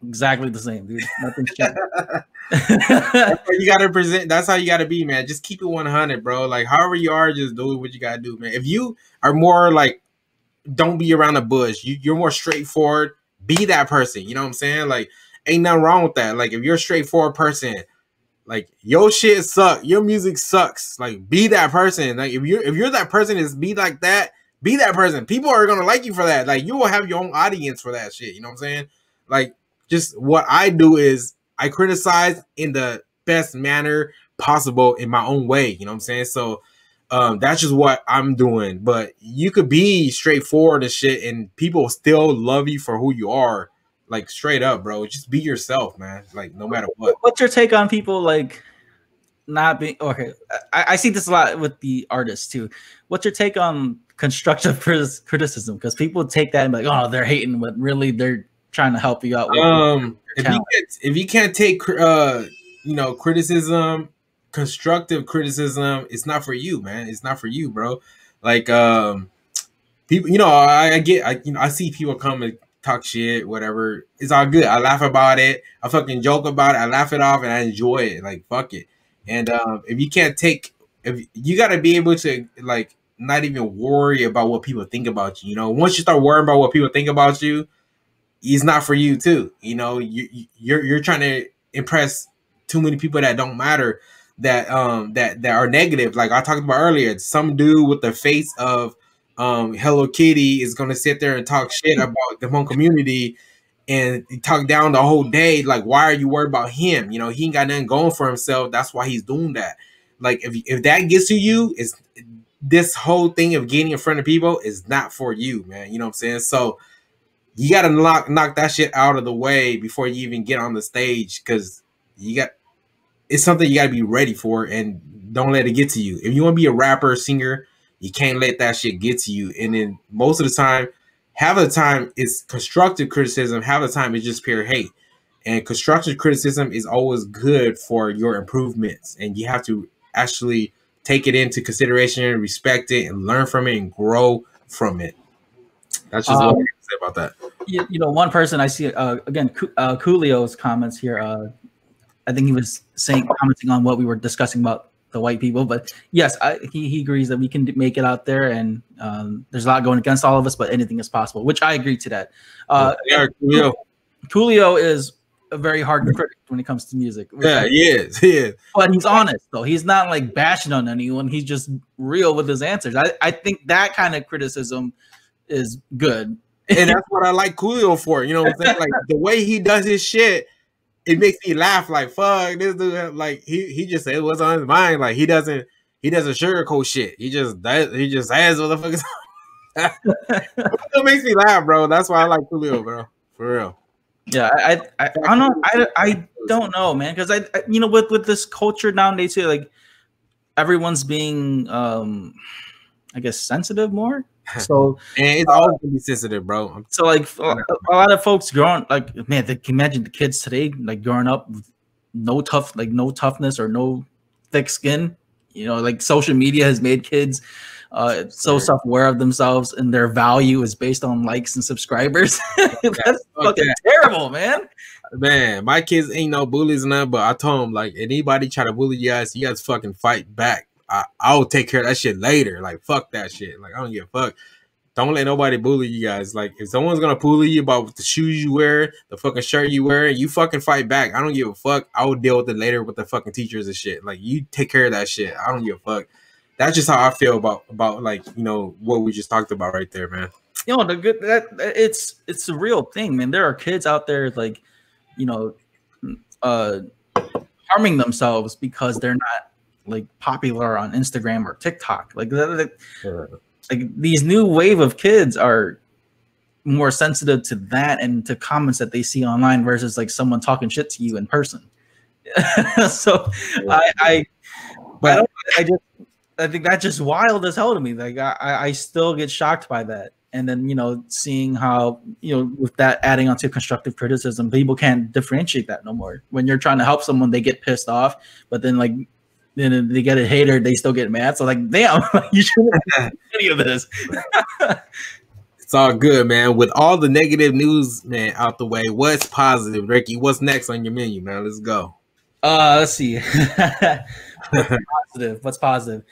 exactly the same, dude. Nothing's changed. That's how you gotta present. That's how you gotta be, man. Just keep it 100, bro. Like however you are, just do what you gotta do, man. If you are more like, don't be around the bush. You're more straightforward. Be that person. You know what I'm saying? Like, ain't nothing wrong with that. Like, if you're a straightforward person, like your shit sucks, your music sucks. Like, be that person. Like, if you're that person, is be like that. Be that person. People are gonna like you for that. Like, you will have your own audience for that shit. You know what I'm saying? Like, just what I do is I criticize in the best manner possible in my own way. You know what I'm saying? So that's just what I'm doing. But you could be straightforward and shit, and people still love you for who you are. Like straight up, bro. Just be yourself, man. Like no matter what. What's your take on people like not being okay? I see this a lot with the artists too. What's your take on constructive criticism? Because people take that and be like, oh, they're hating, but really they're trying to help you out. With if you can't take criticism, constructive criticism, it's not for you, man. It's not for you, bro. Like people, you know, I see people come and talk shit, whatever. It's all good. I laugh about it. I fucking joke about it. I laugh it off and I enjoy it. Like fuck it. And if you can't if you got to be able to like not even worry about what people think about you. You know, once you start worrying about what people think about you, it's not for you too. You know, you're trying to impress too many people that don't matter, that are negative. Like I talked about earlier, some dude with the face of Hello Kitty is gonna sit there and talk shit about the Hmong community and talk down the whole day. Like, why are you worried about him? You know, he ain't got nothing going for himself. That's why he's doing that. Like, if that gets to you, is this whole thing of getting in front of people is not for you, man. You know what I'm saying? So you gotta knock that shit out of the way before you even get on the stage, because it's something you gotta be ready for, and don't let it get to you. If you want to be a rapper, singer, you can't let that shit get to you. And then most of the time, half of the time it's constructive criticism, half of the time it's just pure hate. And constructive criticism is always good for your improvements, and you have to actually take it into consideration, respect it, and learn from it and grow from it. That's just what I have to say about that. You know, one person I see again, Coolio's comments here. I think he was commenting on what we were discussing about the white people, but yes, he agrees that we can make it out there, and there's a lot going against all of us, but anything is possible, which I agree to that. Coolio is a very hard critic when it comes to music. Yeah, he is. But he's honest though. He's not like bashing on anyone. He's just real with his answers. I think that kind of criticism is good. And that's what I like Coolio for. You know what I'm saying? Like the way he does his shit, it makes me laugh. Like, fuck, this dude, like he just said what's on his mind. Like he doesn't sugarcoat shit. He just says what the fuck is it makes me laugh, bro. That's why I like Coolio, bro. For real. Yeah, I don't know. I don't know, man, because I you know, with this culture nowadays too, like everyone's being I guess sensitive more. So and it's always gonna be sensitive, bro. So like a lot of folks growing, like, man, they can imagine the kids today like growing up with no toughness or no thick skin. You know, like social media has made kids so self-aware of themselves, and their value is based on likes and subscribers. That's fucking terrible, man. Man, my kids ain't no bullies and nothing, but I told them, like, anybody try to bully you guys fucking fight back. I'll take care of that shit later. Like, fuck that shit. Like, I don't give a fuck. Don't let nobody bully you guys. Like, if someone's gonna bully you about the shoes you wear, the fucking shirt you wear, you fucking fight back. I don't give a fuck. I will deal with it later with the fucking teachers and shit. Like, you take care of that shit. I don't give a fuck. That's just how I feel about like, you know, what we just talked about right there, man. You know, it's a real thing, man. There are kids out there like, you know, harming themselves because they're not like popular on Instagram or TikTok. Like these new wave of kids are more sensitive to that and to comments that they see online versus like someone talking shit to you in person. So I think that's just wild as hell to me. Like I still get shocked by that. And then, you know, seeing how, you know, with that adding onto constructive criticism, people can't differentiate that no more. When you're trying to help someone, they get pissed off, but then like, then they get a hater, they still get mad. So like, damn, you shouldn't do any of this. It's all good, man. With all the negative news, man, out the way, what's positive, Ricky? What's next on your menu, man? Let's go. Let's see. What's positive?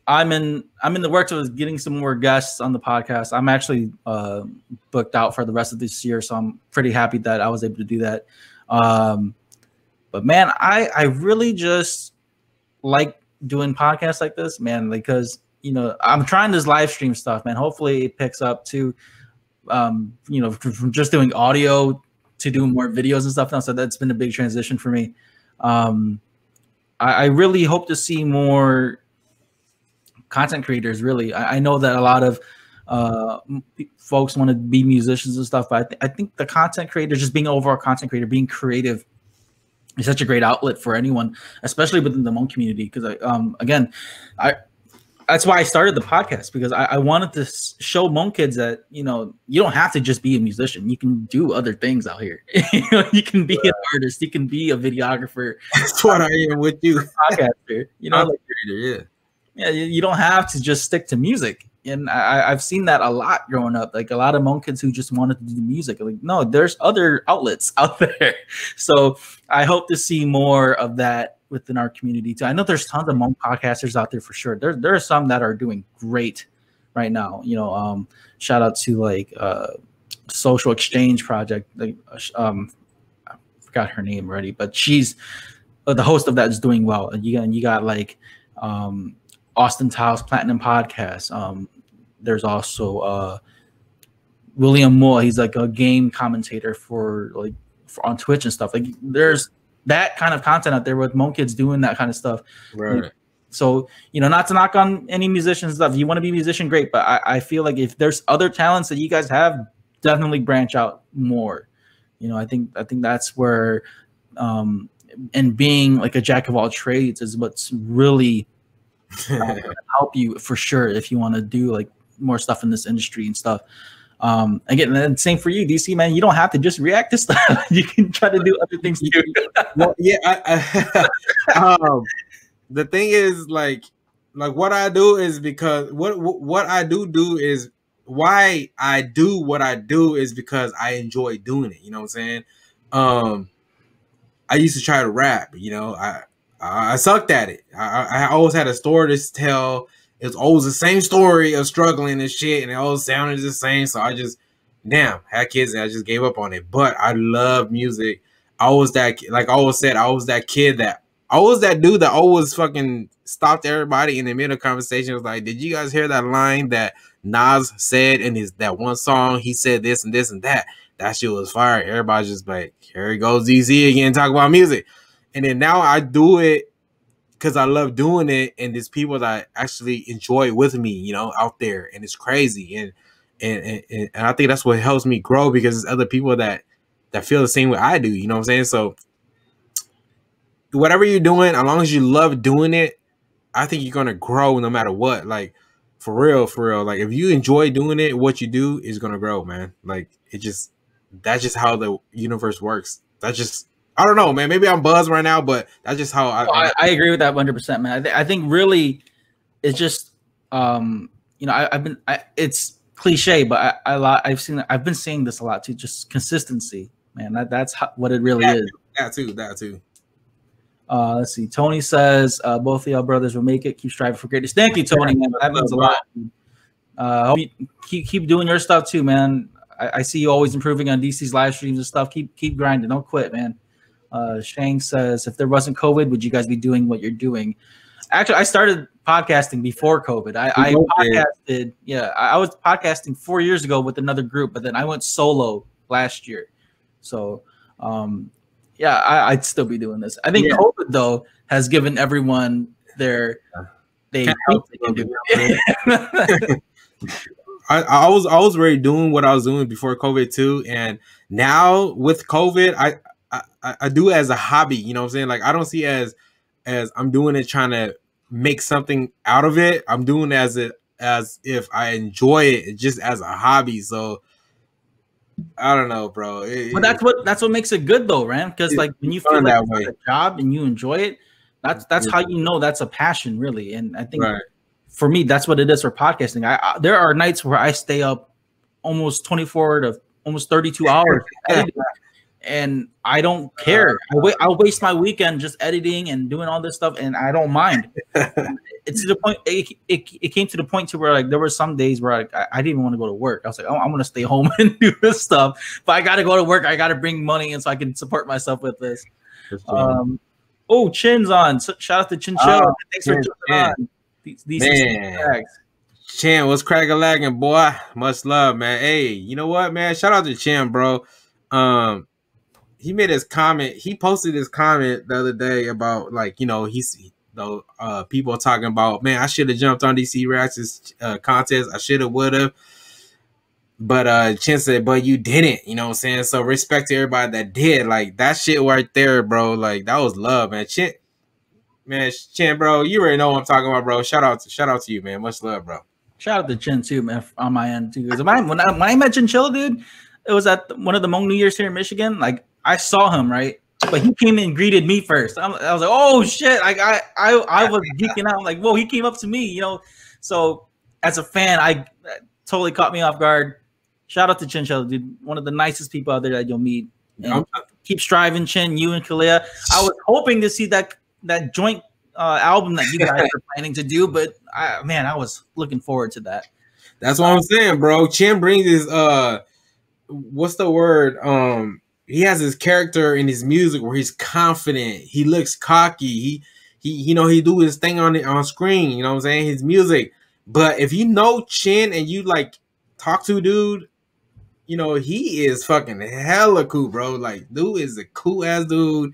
I'm in the works of getting some more guests on the podcast. I'm actually booked out for the rest of this year, so I'm pretty happy that I was able to do that. But man, I really just like doing podcasts like this, man, because, you know, I'm trying this live stream stuff, man. Hopefully it picks up too. You know, from just doing audio to doing more videos and stuff now. So that's been a big transition for me. I really hope to see more content creators. Really, I know that a lot of folks want to be musicians and stuff, but I think the content creator, just being an overall content creator, being creative, is such a great outlet for anyone, especially within the Hmong community. Because that's why I started the podcast, because I wanted to show Hmong kids that, you know, you don't have to just be a musician. You can do other things out here. You know, you can be an artist. You can be a videographer. That's what I am with you. Podcaster. You know, like, creator, yeah. You don't have to just stick to music. And I've seen that a lot growing up. Like a lot of Hmong kids who just wanted to do music. Like, no, there's other outlets out there. So I hope to see more of that within our community too. I know there's tons of Hmong podcasters out there for sure. There are some that are doing great right now. You know, shout out to like Social Exchange Project. Like, I forgot her name already, but she's the host of that is doing well. And you got like Austin Tao's Platinum Podcast. There's also William Moore. He's like a game commentator for on Twitch and stuff. Like there's that kind of content out there with Hmong kids doing that kind of stuff. Right. So, you know, not to knock on any musicians and stuff. If you want to be a musician, great. But I feel like if there's other talents that you guys have, definitely branch out more. You know, I think that's where and being like a jack of all trades is what's really help you for sure if you want to do like more stuff in this industry and stuff. Again, and same for you, DC, man. You don't have to just react to stuff. You can try to do other things too. Well, yeah. The thing is, like, like what I do is because what I do is why I do what I do is because I enjoy doing it. You know what I'm saying? I used to try to rap. You know, I sucked at it. I always had a story to tell. It's always the same story of struggling and shit, and it always sounded the same. So I just, had kids and I just gave up on it. But I love music. I was that, like I always said, I was that kid that, I was that dude that always fucking stopped everybody in the middle of conversation. Was like, did you guys hear that line that Nas said in that one song? He said this and this and that. That shit was fire. Everybody's just like, here he goes DC again, talk about music. And then now I do it because I love doing it, and there's people that actually enjoy it with me, you know, out there, and it's crazy. And I think that's what helps me grow, because there's other people that feel the same way I do, you know what I'm saying? So whatever you're doing, as long as you love doing it, I think you're gonna grow no matter what. Like for real. Like if you enjoy doing it, what you do is gonna grow, man. Like that's just how the universe works. That's just, I don't know, man. Maybe I'm buzzed right now, but that's just how I agree with that 100%, man. I think really it's just, you know, it's cliche, but I've been saying this a lot too. Just consistency, man. That's what it really is. That too. Let's see. Tony says both of y'all brothers will make it. Keep striving for greatness. Thank you, Tony. Man. That means a lot. Hope you keep doing your stuff too, man. I see you always improving on DC's live streams and stuff. Keep grinding. Don't quit, man. Shane says, if there wasn't COVID, would you guys be doing what you're doing? Actually, I started podcasting before COVID. I podcasted. Yeah, I was podcasting 4 years ago with another group, but then I went solo last year. So, yeah, I'd still be doing this. I think COVID though has given everyone they hope they can do it. I was already doing what I was doing before COVID too, and now with COVID, I do it as a hobby. You know what I'm saying? Like I don't see it as I'm doing it trying to make something out of it. I'm doing it as if I enjoy it just as a hobby. So I don't know, bro. But that's what makes it good though, man. Because like when you feel like it's a job and you enjoy it, that's how you know that's a passion, really. And I think. Right. For me, that's what it is for podcasting. There are nights where I stay up almost 24 to almost 32 hours editing, and I don't care. I'll waste my weekend just editing and doing all this stuff, and I don't mind. It's to the point. It came to the point to where like there were some days where I didn't even want to go to work. I was like, I'm going to stay home and do this stuff, but I got to go to work. I got to bring money in so I can support myself with this. Oh, Chin's on. So, shout out to Chin Show. Thanks for jumping on. Man, Chan, what's cracking lagging, boy? Much love, man. Hey, you know what, man? Shout out to Chan, bro. He made his comment. He posted his comment the other day about like, you know, people talking about, man, I should have jumped on DC Reactions contest. I should have, would have. But Chan said, but you didn't. You know what I'm saying? So respect to everybody that did. Like that shit right there, bro. Like that was love, man. Man, Chin, bro, you already know what I'm talking about, bro. Shout out to you, man. Much love, bro. Shout out to Chin too, man, on my end too. Because when I met Chin Chill, dude, it was at one of the Hmong New Year's here in Michigan. Like I saw him, right, but he came and greeted me first. I was like, oh shit! Like I was geeking out. I'm like, whoa, he came up to me, you know. So as a fan, I totally caught me off guard. Shout out to Chin Chill, dude. One of the nicest people out there that you'll meet. And keep striving, Chin. You and Kalla. I was hoping to see that joint album that you guys are planning to do, but I was looking forward to that. That's what I'm saying, bro. Chin brings his what's the word? He has his character in his music where he's confident. He looks cocky. He you know, he do his thing on screen. You know what I'm saying? His music. But if you know Chin and you like talk to dude, you know he is fucking hella cool, bro. Like dude is a cool ass dude.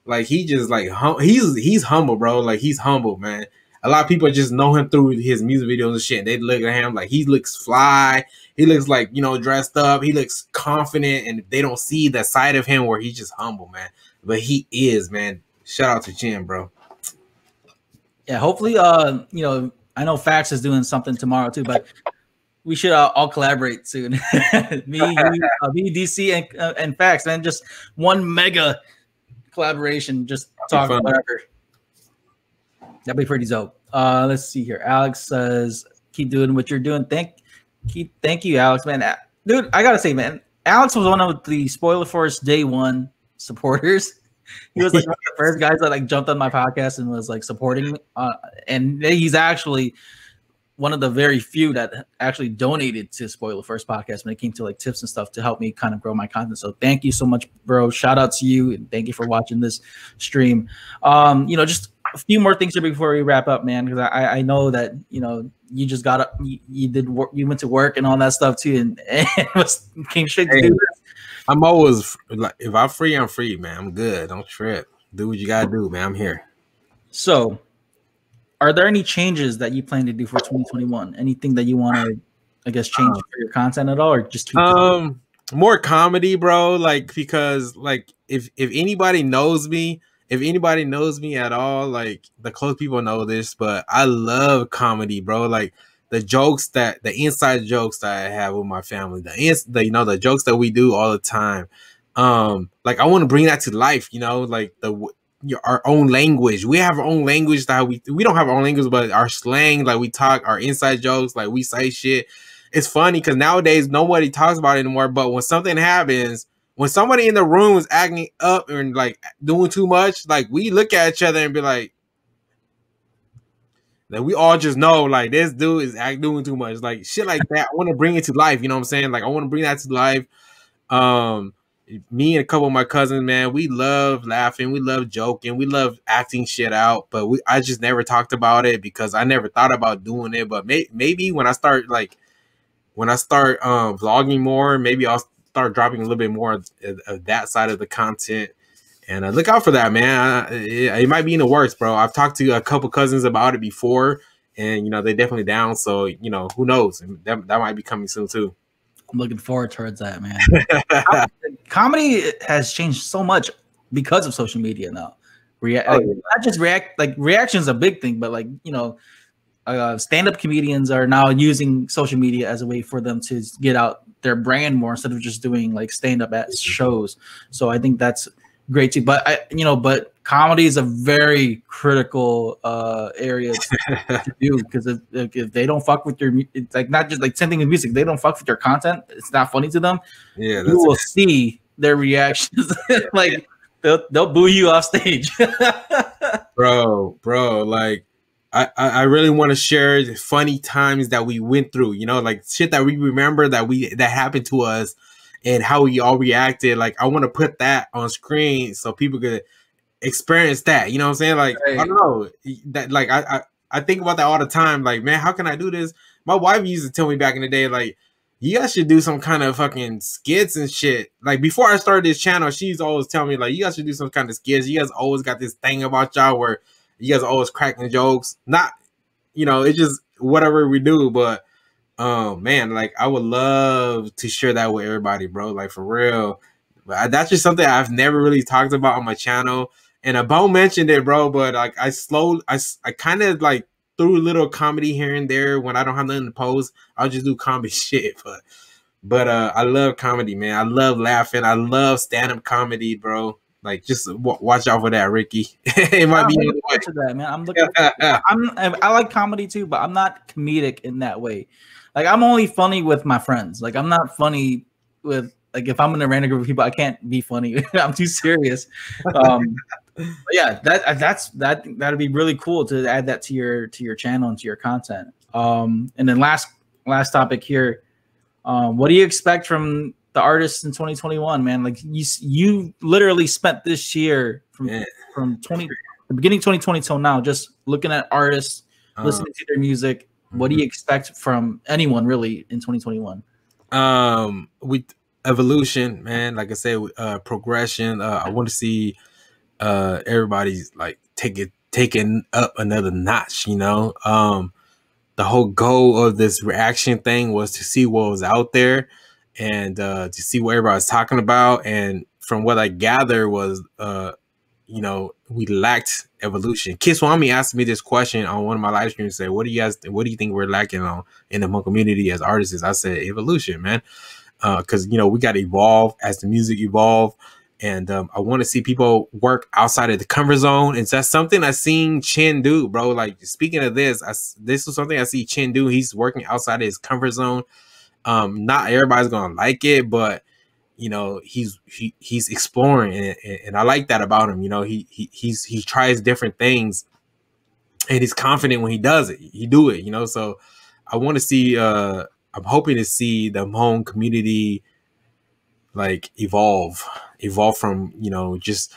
Like he just like he's humble, bro. Like he's humble, man. A lot of people just know him through his music videos and shit. They look at him like he looks fly. He looks like, you know, dressed up. He looks confident, and they don't see that side of him where he's just humble, man. But he is, man. Shout out to Chin, bro. Yeah, hopefully, you know, I know Fax is doing something tomorrow too, but we should all collaborate soon. me, DC, and Fax, man. Just one mega collaboration, just talk whatever. That'd be pretty dope. Let's see here. Alex says, "Keep doing what you're doing." Thank you, Alex, man. Dude, I gotta say, man, Alex was one of the Spoiler Force day one supporters. He was like one of the first guys that like jumped on my podcast and was like supporting me. And he's actually one of the very few that actually donated to Spoiler First podcast when it came to like tips and stuff to help me kind of grow my content. So thank you so much, bro. Shout out to you and thank you for watching this stream. Just a few more things here before we wrap up, man, because I know that you just got up, you did work, you went to work and all that stuff too, and came straight to do this. I'm always like, if I'm free, I'm free, man. I'm good. Don't trip. Do what you gotta do, man. I'm here. So, are there any changes that you plan to do for 2021? Anything that you want to, I guess, change for your content at all, or just keep more comedy, bro? Like, because like if anybody knows me, at all, like the close people know this, but I love comedy, bro. Like the inside jokes that I have with my family, the jokes that we do all the time. Like I want to bring that to life, like our own language. We have our own language that we don't have our own language, but our slang, like we talk, our inside jokes, like we say shit. It's funny because nowadays nobody talks about it anymore. But when something happens, when somebody in the room is acting up and like doing too much, like we look at each other and be like we all just know like this dude is doing too much, like shit like that. I want to bring it to life. You know what I'm saying? Like I want to bring that to life. Me and a couple of my cousins, man, we love laughing, we love joking, we love acting shit out, but I just never talked about it because I never thought about doing it. But maybe when I start vlogging more, maybe I'll start dropping a little bit more of that side of the content. And look out for that, man. It might be in the works, bro. I've talked to a couple cousins about it before, and they're definitely down. So who knows? That might be coming soon too. I'm looking forward towards that, man. Comedy has changed so much because of social media now. Not just reaction is a big thing, but stand-up comedians are now using social media as a way for them to get out their brand more instead of just doing like stand-up at shows. So I think that's great too. But but comedy is a very critical area to do, because if they don't fuck with your, it's like not just like same thing with music. They don't fuck with your content, it's not funny to them. Yeah, you will see their reactions. Like they'll boo you off stage. bro. Like I really want to share the funny times that we went through. Like shit that we remember that happened to us and how we all reacted. Like I want to put that on screen so people could experience that. You know what I'm saying? Like I don't know that. Like I think about that all the time. Like, man, how can I do this? My wife used to tell me back in the day, like, you guys should do some kind of fucking skits and shit. Like before I started this channel, she's always telling me like, you guys should do some kind of skits. You guys always got this thing about y'all where you guys are always cracking jokes. Not, it's just whatever we do. But man, like I would love to share that with everybody, bro. Like for real. But that's just something I've never really talked about on my channel. And Abone mentioned it, bro, but like I kind of like threw a little comedy here and there when I don't have nothing to post. I'll just do comedy shit, but I love comedy, man. I love laughing. I love stand-up comedy, bro. Like just watch out for that, Ricky. It might be to that, man. I'm looking. I like comedy too, but I'm not comedic in that way. Like I'm only funny with my friends. Like I'm not funny with like if I'm in a random group of people, I can't be funny. I'm too serious. But yeah, that'd be really cool to add that to your channel and to your content. And then last topic here, what do you expect from the artists in 2021, man? Like you literally spent this year from the beginning of 2020 till now just looking at artists, listening to their music. What do you expect from anyone really in 2021? With evolution, man. Like I said, progression. I want to see everybody's like taking up another notch. The whole goal of this reaction thing was to see what was out there and to see what everybody's talking about. And from what I gather was we lacked evolution. Kiswami asked me this question on one of my live streams. Say, what do you think we're lacking on in the Hmong community as artists? I said evolution, man. Because we got to evolve as the music evolve. And I want to see people work outside of the comfort zone. And that's something I seen Chin do, bro. Like, speaking of this, this was something I see Chin do. He's working outside of his comfort zone. Not everybody's gonna like it, but you know, he's exploring, and I like that about him. You know, he tries different things, and he's confident when he does it. He do it, you know. So I want to see. I'm hoping to see the Hmong community like evolve from, you know, just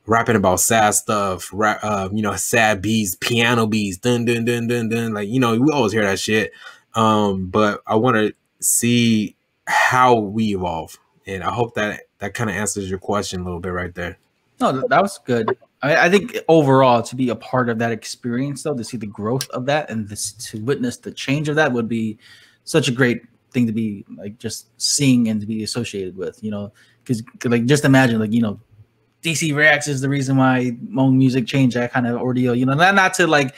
rapping about sad stuff, you know, sad beats, piano beats, dun dun dun dun dun. Like, you know, we always hear that shit. But I want to see how we evolve, and I hope that kind of answers your question a little bit right there. No, that was good. I think overall, to be a part of that experience, though, to see the growth of that and to witness the change of that would be such a great thing to be like just seeing and to be associated with, you know, because like just imagine, like, you know, DC Reacts is the reason why Hmong music changed, that kind of ordeal, you know, not to like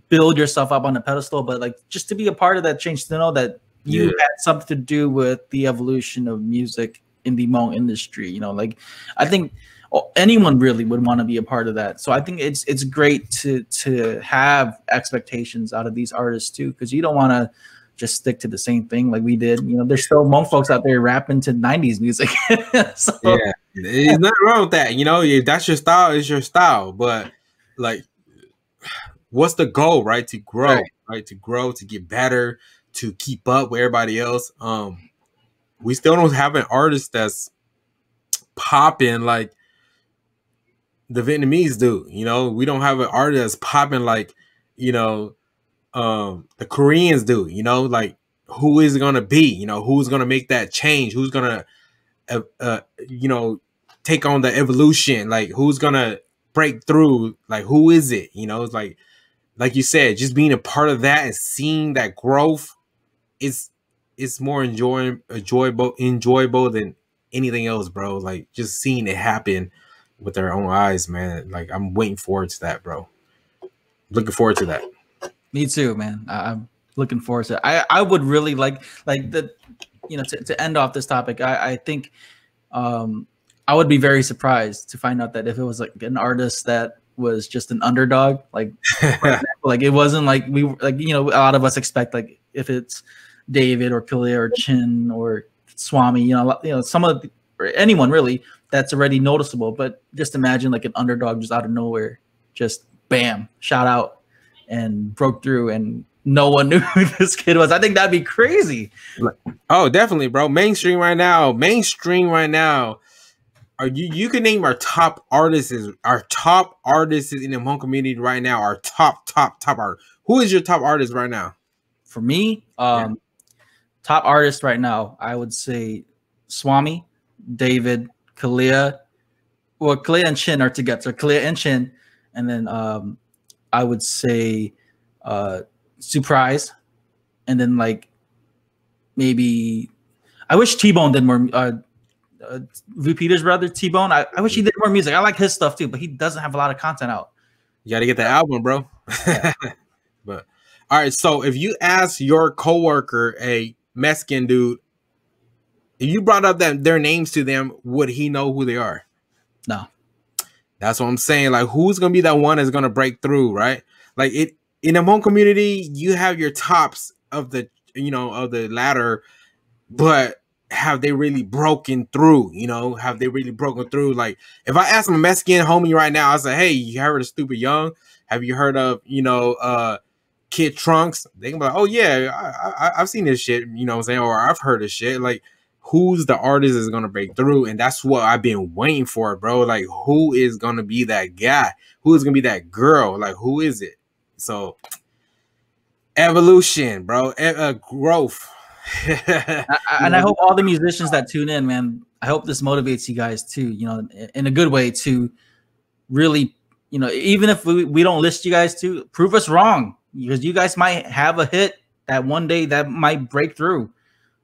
build yourself up on a pedestal, but like just to be a part of that change, to know that you had something to do with the evolution of music in the Hmong industry, you know, like I think anyone really would want to be a part of that. So I think it's great to have expectations out of these artists too, because you don't want to just stick to the same thing like we did. You know, there's still Hmong folks out there rapping to 90s music. So, yeah, there's nothing wrong with that. You know, if that's your style, it's your style. But like, what's the goal, right? To grow, right? To grow, to get better, to keep up with everybody else. We still don't have an artist that's popping like the Vietnamese do. You know, we don't have an artist that's popping like, you know, the Koreans do. You know, like, who is it gonna be? You know, who's gonna make that change? Who's gonna you know, take on the evolution? Like, who's gonna break through? Like, who is it? You know, it's like you said, just being a part of that and seeing that growth is more enjoyable than anything else, bro. Like, just seeing it happen with their own eyes, man. Like, I'm waiting forward to that, bro. Looking forward to that. Me too, man. I'm looking forward to it. I would really like the, you know, to end off this topic, I think I would be very surprised to find out that if it was like an artist that was just an underdog, like for example, like it wasn't like we like, you know, a lot of us expect like if it's David or Kalla or Chin or Swami, you know, some of the, or anyone really that's already noticeable, but just imagine like an underdog just out of nowhere, just bam, shout out and broke through, and no one knew who this kid was. I think that'd be crazy. Oh, definitely, bro. Mainstream right now. Are you can name our top artists in the Hmong community right now. Our top artist. Who is your top artist right now? For me, top artist right now, I would say Swami, David, Kalla. Well, Kalla and Chin are together. So Kalla and Chin, and then I would say Surprise, and then like maybe I wish T-Bone did more. Vu Peter's brother T-Bone. I wish he did more music. I like his stuff too, but he doesn't have a lot of content out. You got to get the album, bro. But all right, so if you ask your coworker, a Mexican dude, if you brought up their names to them, would he know who they are? No. That's what I'm saying. Like, who's gonna be that one that's gonna break through, right? Like, it in the Hmong community, you have your tops of the, you know, of the ladder, but have they really broken through? You know, have they really broken through? Like, if I ask my Mexican homie right now, I say, hey, you heard of Stupid Young? Have you heard of, you know, Kid Trunks? They can be like, oh yeah, I've seen this shit, you know what I'm saying, or I've heard this shit. Like, who's the artist that's gonna break through? And that's what I've been waiting for, bro. Like, who is gonna be that guy? Who is gonna be that girl? Like, who is it? So, evolution, bro. Growth. And I hope all the musicians that tune in, man, I hope this motivates you guys too, you know, in a good way, to really, you know, even if we don't list you guys to, prove us wrong, because you guys might have a hit that one day that might break through.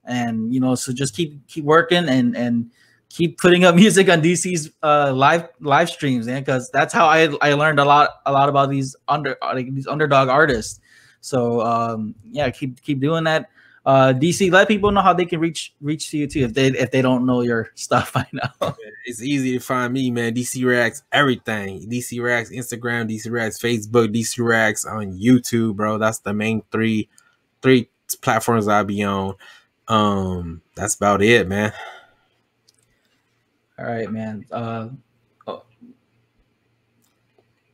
And, you know, so just keep working and keep putting up music on DC's live streams, man, because that's how I learned a lot about these underdog artists. So yeah, keep doing that. DC, let people know how they can reach to you too if they don't know your stuff by now. It's easy to find me, man. DC Reacts everything. DC Reacts Instagram, DC Reacts Facebook, DC Reacts on YouTube, bro. That's the main three platforms I be on. That's about it, man. All right, man.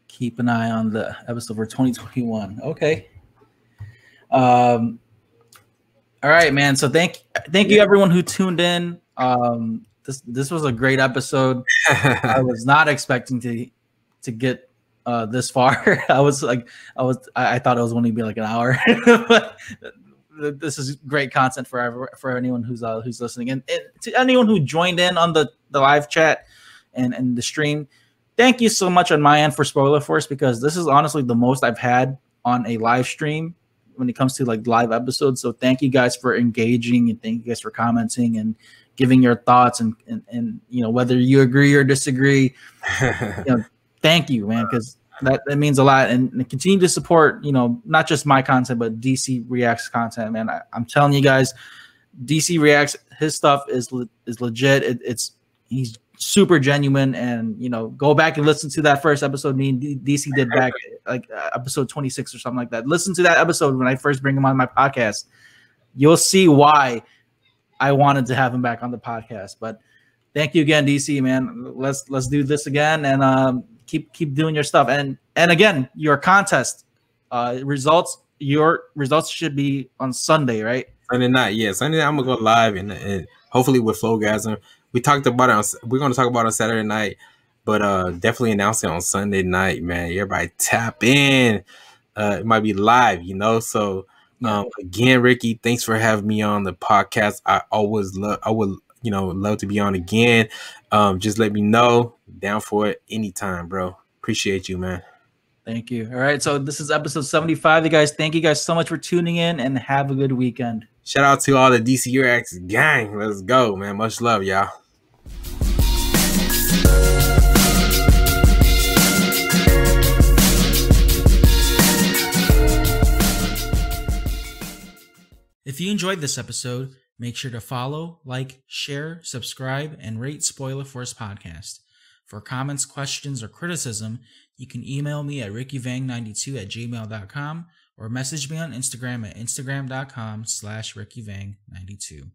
Keep an eye on the episode for 2021. Okay. All right, man. So thank you everyone who tuned in. This was a great episode. I was not expecting to get this far. I thought it was only be like an hour. But this is great content for anyone who's listening, and to anyone who joined in on the live chat and the stream. Thank you so much on my end for Spoiler Force, because this is honestly the most I've had on a live stream when it comes to like live episodes. So thank you guys for engaging, and thank you guys for commenting and giving your thoughts and you know, whether you agree or disagree. You know, thank you, man, because that means a lot, and continue to support, you know, not just my content but DC Reacts content, man. I'm telling you guys, DC Reacts, his stuff is legit. He's super genuine, and you know, go back and listen to that first episode me and DC did back like episode 26 or something like that. Listen to that episode when I first bring him on my podcast. You'll see why I wanted to have him back on the podcast. But thank you again, DC, man. Let's do this again, and keep doing your stuff. And again, your contest results should be on Sunday, right? Sunday night, yeah. Sunday night I'm gonna go live and hopefully with Flowgasm. We talked about it. We're gonna talk about it on Saturday night, but definitely announce it on Sunday night, man. Everybody tap in. It might be live, you know. So again, Ricky, thanks for having me on the podcast. I would love to be on again. Just let me know. Down for it anytime, bro. Appreciate you, man. Thank you. All right, so this is episode 75, you guys. Thank you guys so much for tuning in, and have a good weekend. Shout out to all the DC Reacts gang. Let's go, man. Much love, y'all. If you enjoyed this episode, make sure to follow, like, share, subscribe, and rate Spoiler Force Podcast. For comments, questions, or criticism, you can email me at rickyvang92@gmail.com or message me on Instagram at instagram.com/rickyvang92.